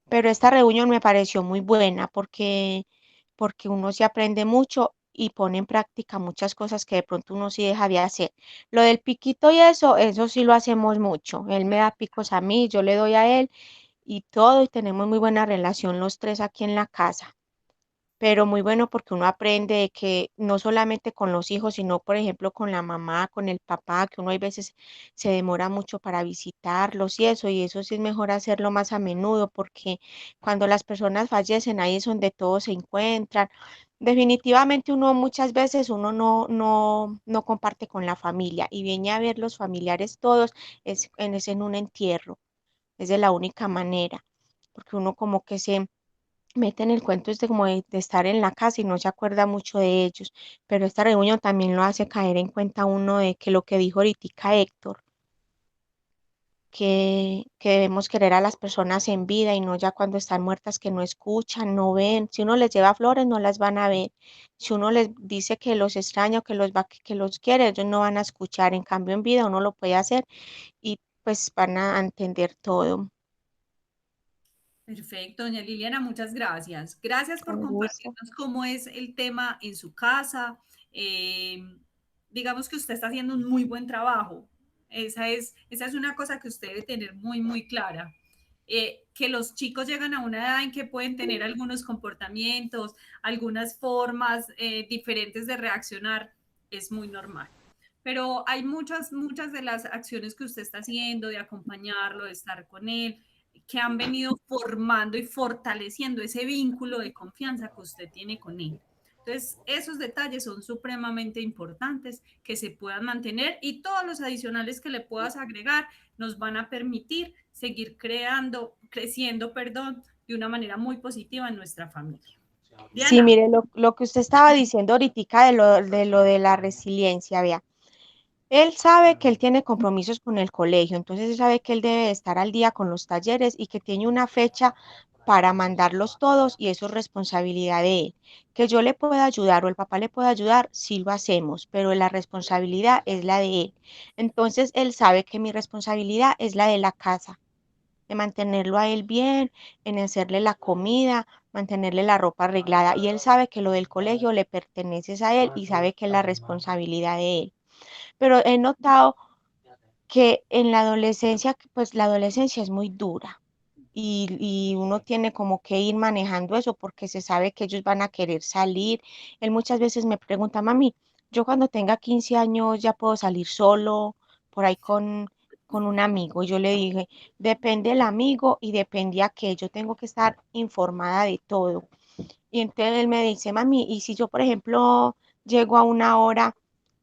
pero esta reunión me pareció muy buena porque uno se aprende mucho y pone en práctica muchas cosas que de pronto uno sí deja de hacer. Lo del piquito y eso sí lo hacemos mucho. Él me da picos a mí, yo le doy a él y todo, y tenemos muy buena relación los tres aquí en la casa, pero muy bueno porque uno aprende de que no solamente con los hijos, sino por ejemplo con la mamá, con el papá, que uno hay veces se demora mucho para visitarlos y eso sí es mejor hacerlo más a menudo porque cuando las personas fallecen ahí es donde todos se encuentran. Definitivamente uno muchas veces uno no comparte con la familia y viene a ver los familiares todos es en un entierro, es de la única manera, porque uno como que meten el cuento este como de estar en la casa y no se acuerda mucho de ellos, pero esta reunión también lo hace caer en cuenta uno de que lo que dijo ahorita Héctor, que debemos querer a las personas en vida y no ya cuando están muertas, que no escuchan, no ven. Si uno les lleva flores, no las van a ver. Si uno les dice que los extraña o que los quiere, ellos no van a escuchar. En cambio, en vida uno lo puede hacer y pues van a entender todo. Perfecto, doña Liliana, muchas gracias. Gracias por Con gusto. compartirnos cómo es el tema en su casa. Eh, digamos que usted está haciendo un muy buen trabajo. Esa es una cosa que usted debe tener muy, muy clara. Que los chicos llegan a una edad en que pueden tener algunos comportamientos, algunas formas diferentes de reaccionar, es muy normal. Pero hay muchas de las acciones que usted está haciendo, de acompañarlo, de estar con él, que han venido formando y fortaleciendo ese vínculo de confianza que usted tiene con él. Entonces, esos detalles son supremamente importantes que se puedan mantener y todos los adicionales que le puedas agregar nos van a permitir seguir creciendo, de una manera muy positiva en nuestra familia. Sí, Diana. mire, lo que usted estaba diciendo ahorita de la resiliencia, vea. Él sabe que él tiene compromisos con el colegio, entonces él sabe que él debe estar al día con los talleres y que tiene una fecha para mandarlos todos y eso es responsabilidad de él. Que yo le pueda ayudar o el papá le pueda ayudar, sí lo hacemos, pero la responsabilidad es la de él. Entonces él sabe que mi responsabilidad es la de la casa, de mantenerlo a él bien, en hacerle la comida, mantenerle la ropa arreglada y él sabe que lo del colegio le pertenece a él y sabe que es la responsabilidad de él. Pero he notado que en la adolescencia, pues la adolescencia es muy dura y uno tiene como que ir manejando eso porque se sabe que ellos van a querer salir. Él muchas veces me pregunta, mami, yo cuando tenga 15 años ya puedo salir solo por ahí con un amigo. Y yo le dije, depende del amigo y depende a qué. Yo tengo que estar informada de todo. Y entonces él me dice, mami, y si yo, por ejemplo, llego a una hora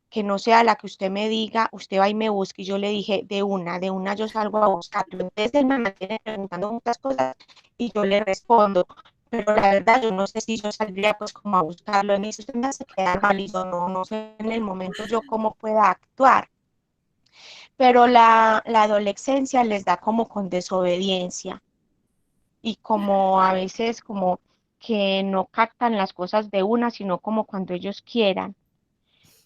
que no sea la que usted me diga, usted va y me busca. Y yo le dije, de una yo salgo a buscarlo. Entonces él me mantiene preguntando muchas cosas y yo le respondo. Pero la verdad, yo no sé si yo saldría pues como a buscarlo. Y me dice, usted me hace quedar mal y yo no sé en el momento yo cómo pueda actuar. Pero la adolescencia les da como con desobediencia y como a veces como que no captan las cosas de una, sino como cuando ellos quieran.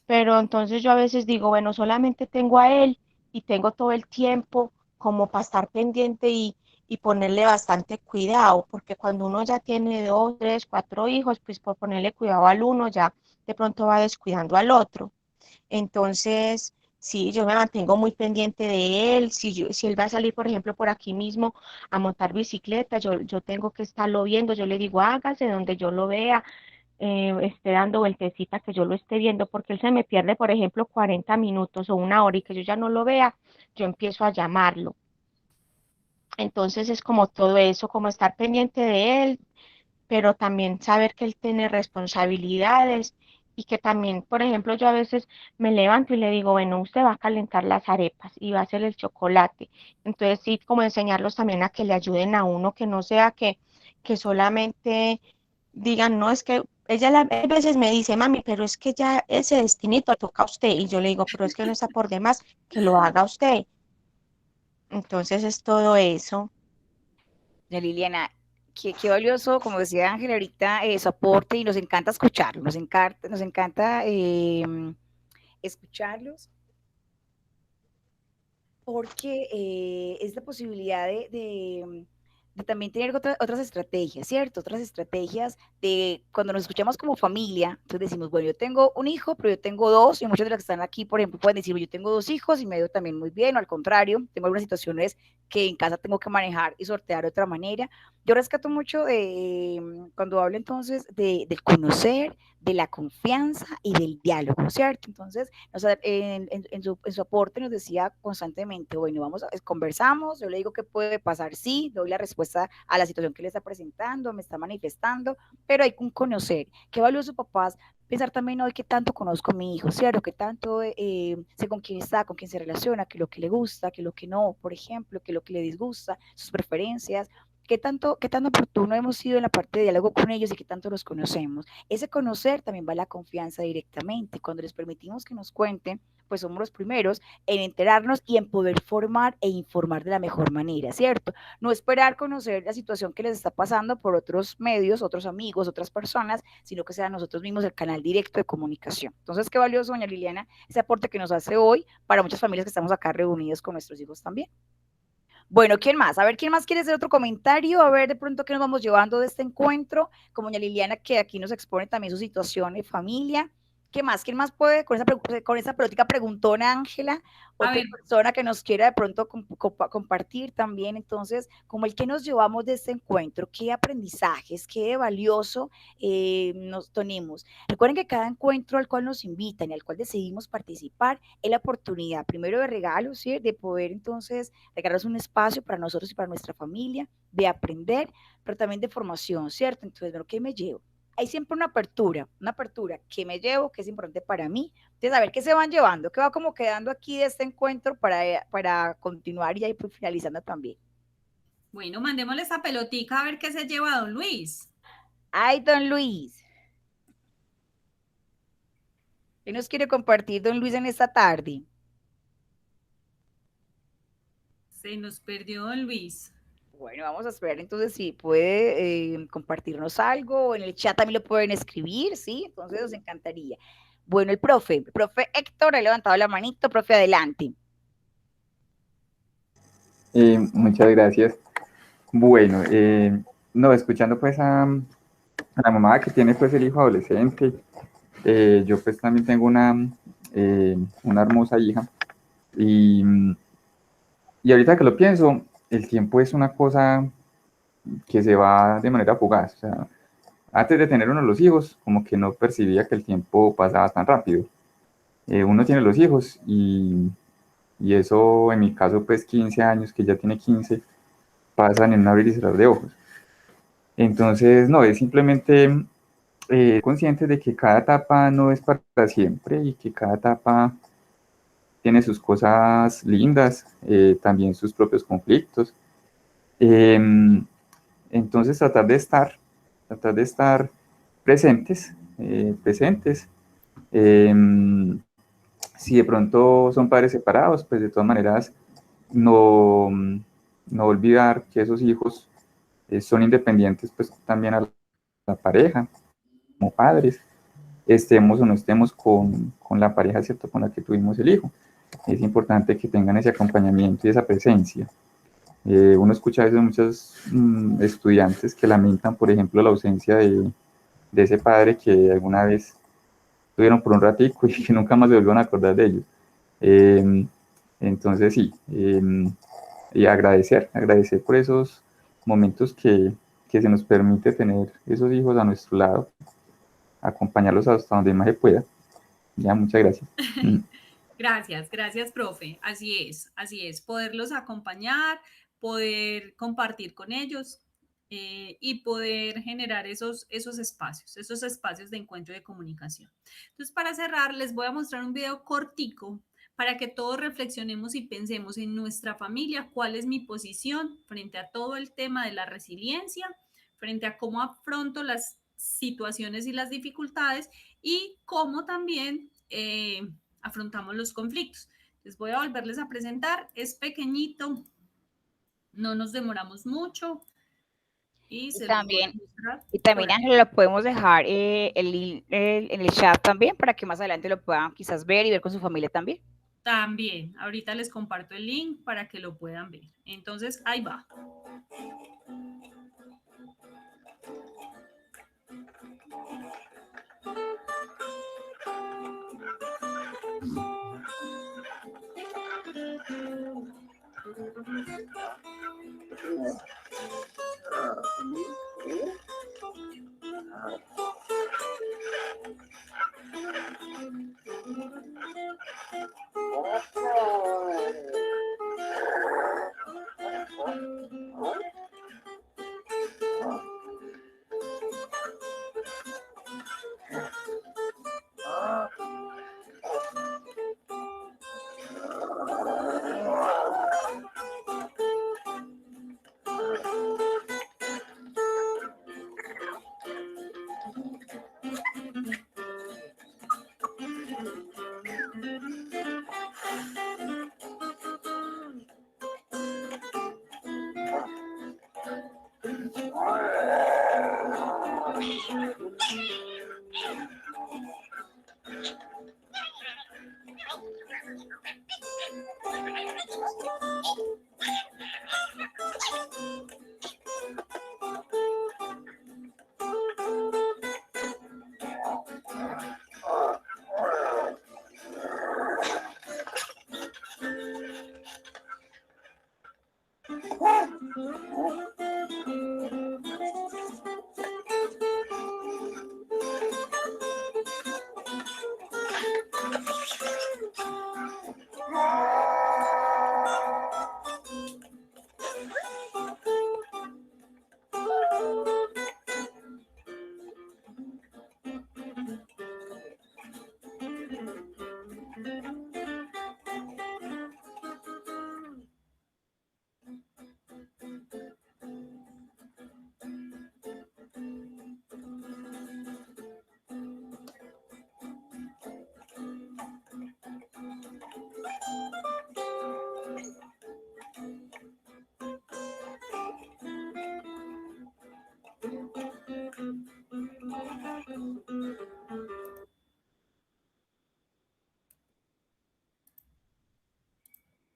Pero entonces yo a veces digo, bueno, solamente tengo a él y tengo todo el tiempo como para estar pendiente y ponerle bastante cuidado, porque cuando uno ya tiene 2, 3, 4 hijos, pues por ponerle cuidado al uno ya de pronto va descuidando al otro. Entonces, sí, yo me mantengo muy pendiente de él. Si él va a salir, por ejemplo, por aquí mismo a montar bicicleta, yo tengo que estarlo viendo. Yo le digo, hágase donde yo lo vea, esté dando vueltecita, que yo lo esté viendo, porque él se me pierde, por ejemplo, 40 minutos o una hora y que yo ya no lo vea, yo empiezo a llamarlo. Entonces es como todo eso, como estar pendiente de él, pero también saber que él tiene responsabilidades y que también, por ejemplo, yo a veces me levanto y le digo, bueno, usted va a calentar las arepas y va a hacer el chocolate. Entonces sí, como enseñarlos también a que le ayuden a uno, que no sea que solamente digan, no, es que a veces me dice, mami, pero es que ya ese destinito toca a usted. Y yo le digo, pero es que no está por demás que lo haga usted. Entonces es todo eso. Doña Liliana, qué valioso, como decía Ángel ahorita, su aporte y nos encanta escucharlo, nos encanta escucharlos porque es la posibilidad de también tener otras estrategias, ¿cierto? Otras estrategias de cuando nos escuchamos como familia, entonces decimos, bueno, yo tengo un hijo, pero yo tengo dos, y muchos de los que están aquí, por ejemplo, pueden decir, yo tengo dos hijos y me veo también muy bien, o al contrario, tengo algunas situaciones que en casa tengo que manejar y sortear de otra manera. Yo rescato mucho cuando hablo entonces del conocer, de la confianza y del diálogo, ¿cierto? Entonces, o sea, en su aporte nos decía constantemente, bueno, conversamos, yo le digo qué puede pasar, sí, doy la respuesta a la situación que le está presentando, me está manifestando, pero hay que conocer. Qué valioso, papás, pensar también hoy qué tanto conozco a mi hijo, ¿cierto? Qué tanto sé con quién está, con quién se relaciona, qué es lo que le gusta, qué es lo que no, por ejemplo, qué es lo que le disgusta, sus preferencias, qué tan oportuno hemos sido en la parte de diálogo con ellos y qué tanto los conocemos. Ese conocer también va a la confianza directamente. Cuando les permitimos que nos cuenten, pues somos los primeros en enterarnos y en poder formar e informar de la mejor manera, ¿cierto? No esperar conocer la situación que les está pasando por otros medios, otros amigos, otras personas, sino que sea nosotros mismos el canal directo de comunicación. Entonces, qué valioso, doña Liliana, ese aporte que nos hace hoy para muchas familias que estamos acá reunidos con nuestros hijos también. Bueno, ¿quién más? A ver, ¿quién más quiere hacer otro comentario? A ver, de pronto, ¿qué nos vamos llevando de este encuentro? Como doña Liliana, que aquí nos expone también su situación de familia. ¿Qué más? ¿Quién más puede con esa pelotica preguntona, Ángela? Otra persona que nos quiera de pronto compartir también. Entonces, como el que nos llevamos de este encuentro, qué aprendizajes, qué valioso nos tenemos. Recuerden que cada encuentro al cual nos invitan y al cual decidimos participar es la oportunidad, primero de regalos, ¿sí? De poder entonces regalarnos un espacio para nosotros y para nuestra familia, de aprender, pero también de formación, ¿cierto? Entonces, bueno, ¿qué me llevo? Hay siempre una apertura que me llevo, que es importante para mí. Entonces, a ver qué se van llevando, qué va como quedando aquí de este encuentro para continuar y ahí pues finalizando también. Bueno, mandémosle esa pelotica a ver qué se lleva don Luis. Ay, don Luis. ¿Qué nos quiere compartir don Luis en esta tarde? Se nos perdió don Luis. Bueno, vamos a esperar entonces si puede compartirnos algo, en el chat también lo pueden escribir, ¿sí? Entonces nos encantaría. Bueno, el profe Héctor ha levantado la manito, profe, adelante. Muchas gracias. Bueno, no, escuchando pues a la mamá que tiene pues el hijo adolescente, yo pues también tengo una hermosa hija y ahorita que lo pienso, el tiempo es una cosa que se va de manera fugaz. O sea, antes de tener uno de los hijos, como que no percibía que el tiempo pasaba tan rápido. Uno tiene los hijos y eso, en mi caso, pues 15 años, que ya tiene 15, pasan en un abrir y cerrar de ojos. Entonces, no, es simplemente consciente de que cada etapa no es para siempre y que cada etapa tiene sus cosas lindas, también sus propios conflictos. Entonces, tratar de estar presentes, si de pronto son padres separados, pues de todas maneras no olvidar que esos hijos son independientes, pues también a la pareja, como padres, estemos o no estemos con la pareja, ¿cierto?, con la que tuvimos el hijo. Es importante que tengan ese acompañamiento y esa presencia. Uno escucha a veces muchos estudiantes que lamentan, por ejemplo, la ausencia de ese padre que alguna vez tuvieron por un ratico y que nunca más se volvieron a acordar de ellos. Entonces sí, y agradecer por esos momentos que se nos permite tener esos hijos a nuestro lado, acompañarlos hasta donde más se pueda. Ya, muchas gracias. Gracias, profe. Así es, poderlos acompañar, poder compartir con ellos y poder generar esos espacios de encuentro y de comunicación. Entonces, para cerrar, les voy a mostrar un video cortico para que todos reflexionemos y pensemos en nuestra familia, cuál es mi posición frente a todo el tema de la resiliencia, frente a cómo afronto las situaciones y las dificultades y cómo también afrontamos los conflictos. Les voy a volverles a presentar, es pequeñito, no nos demoramos mucho y se los voy a mostrar. Y también, Ángela, lo podemos dejar en el chat también para que más adelante lo puedan quizás ver y ver con su familia también. También, ahorita les comparto el link para que lo puedan ver. Entonces, ahí va.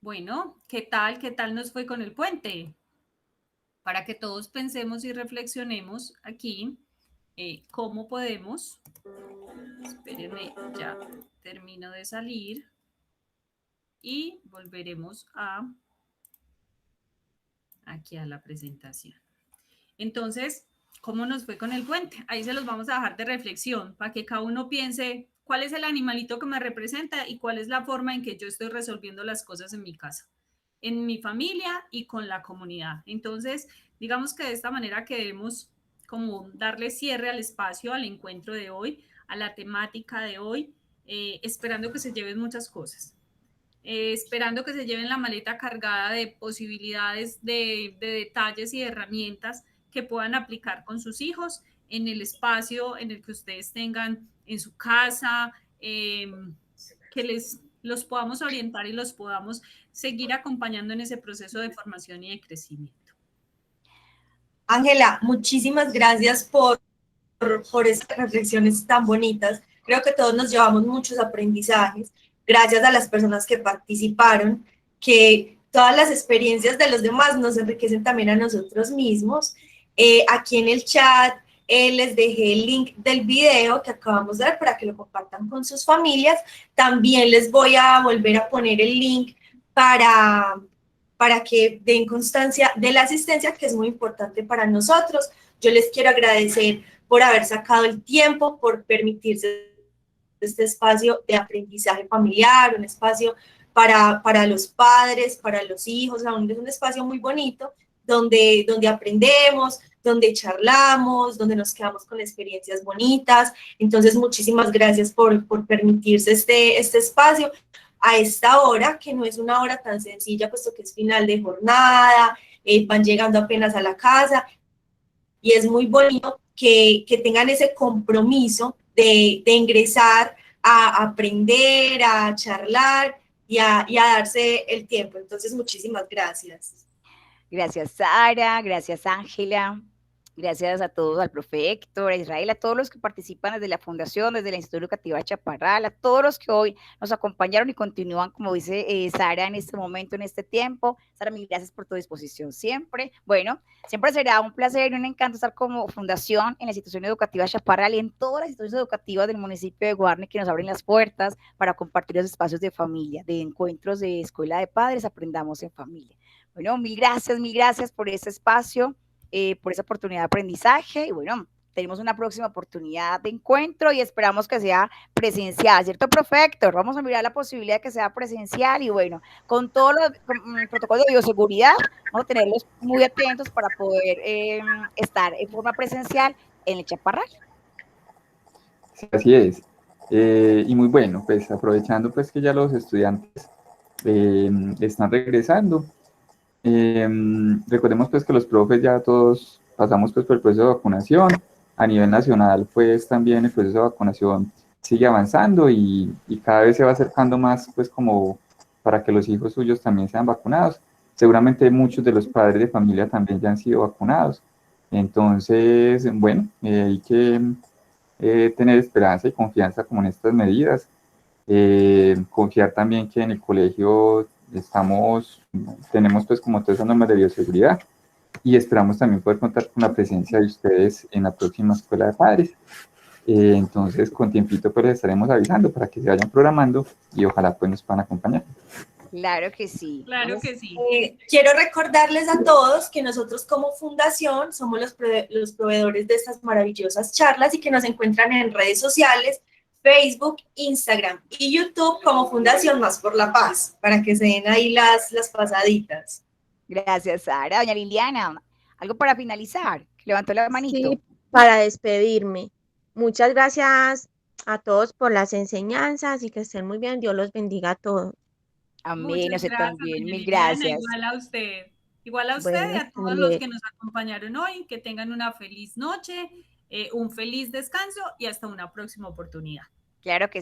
Bueno, ¿qué tal? ¿Qué tal nos fue con el puente? Para que todos pensemos y reflexionemos aquí cómo podemos, espérenme, ya termino de salir y volveremos aquí a la presentación. Entonces, ¿cómo nos fue con el puente? Ahí se los vamos a dejar de reflexión para que cada uno piense cuál es el animalito que me representa y cuál es la forma en que yo estoy resolviendo las cosas en mi casa, en mi familia y con la comunidad. Entonces, digamos que de esta manera queremos como darle cierre al espacio, al encuentro de hoy, a la temática de hoy, esperando que se lleven muchas cosas. Esperando que se lleven la maleta cargada de posibilidades, de detalles y de herramientas que puedan aplicar con sus hijos en el espacio en el que ustedes tengan en su casa, que los podamos orientar y los podamos seguir acompañando en ese proceso de formación y de crecimiento. Ángela, muchísimas gracias por estas reflexiones tan bonitas. Creo que todos nos llevamos muchos aprendizajes. Gracias a las personas que participaron, que todas las experiencias de los demás nos enriquecen también a nosotros mismos. Aquí en el chat les dejé el link del video que acabamos de ver para que lo compartan con sus familias. También les voy a volver a poner el link para que den constancia de la asistencia, que es muy importante para nosotros. Yo les quiero agradecer por haber sacado el tiempo, por permitirse este espacio de aprendizaje familiar, un espacio para los padres, para los hijos, es un espacio muy bonito donde aprendemos, donde charlamos, donde nos quedamos con experiencias bonitas. Entonces, muchísimas gracias por permitirse este espacio a esta hora, que no es una hora tan sencilla, puesto que es final de jornada, van llegando apenas a la casa, y es muy bonito que tengan ese compromiso de ingresar a aprender, a charlar y a darse el tiempo. Entonces, muchísimas gracias. Gracias, Sara, gracias, Ángela. Gracias a todos, al profe Héctor, a Israel, a todos los que participan desde la Fundación, desde la Institución Educativa de Chaparral, a todos los que hoy nos acompañaron y continúan, como dice Sara, en este momento, en este tiempo. Sara, mil gracias por tu disposición siempre. Bueno, siempre será un placer y un encanto estar como fundación en la Institución Educativa de Chaparral y en todas las instituciones educativas del municipio de Guarne que nos abren las puertas para compartir los espacios de familia, de encuentros de escuela de padres, aprendamos en familia. Bueno, mil gracias por este espacio. Por esa oportunidad de aprendizaje y bueno, tenemos una próxima oportunidad de encuentro y esperamos que sea presencial, ¿cierto, profe Héctor? Vamos a mirar la posibilidad de que sea presencial y bueno, con todos los protocolos de bioseguridad, vamos a tenerlos muy atentos para poder estar en forma presencial en el Chaparral. Así es. Y muy bueno, pues aprovechando pues que ya los estudiantes están regresando. Recordemos pues que los profes ya todos pasamos pues por el proceso de vacunación. A nivel nacional pues también el proceso de vacunación sigue avanzando y cada vez se va acercando más, pues como para que los hijos suyos también sean vacunados. Seguramente muchos de los padres de familia también ya han sido vacunados. Entonces, bueno, hay que tener esperanza y confianza como en estas medidas. Confiar también que en el colegio tenemos pues como todas esas normas de bioseguridad y esperamos también poder contar con la presencia de ustedes en la próxima escuela de padres. Entonces, con tiempito pues les estaremos avisando para que se vayan programando y ojalá pues nos puedan acompañar. Claro que sí. Claro que sí. Quiero recordarles a todos que nosotros como fundación somos los proveedores de estas maravillosas charlas y que nos encuentran en redes sociales, Facebook, Instagram y YouTube como Fundación Más por la Paz, para que se den ahí las pasaditas. Gracias, Sara. Doña Liliana, ¿algo para finalizar? Levantó la manito. Sí, para despedirme. Muchas gracias a todos por las enseñanzas y que estén muy bien. Dios los bendiga a todos. Amén, Muchas no sé gracias, también. doña Mil Liliana, gracias. igual a usted. Igual a usted Bueno, y a hasta todos los luego. que nos acompañaron hoy. Que tengan una feliz noche, un feliz descanso y hasta una próxima oportunidad. Claro que sí.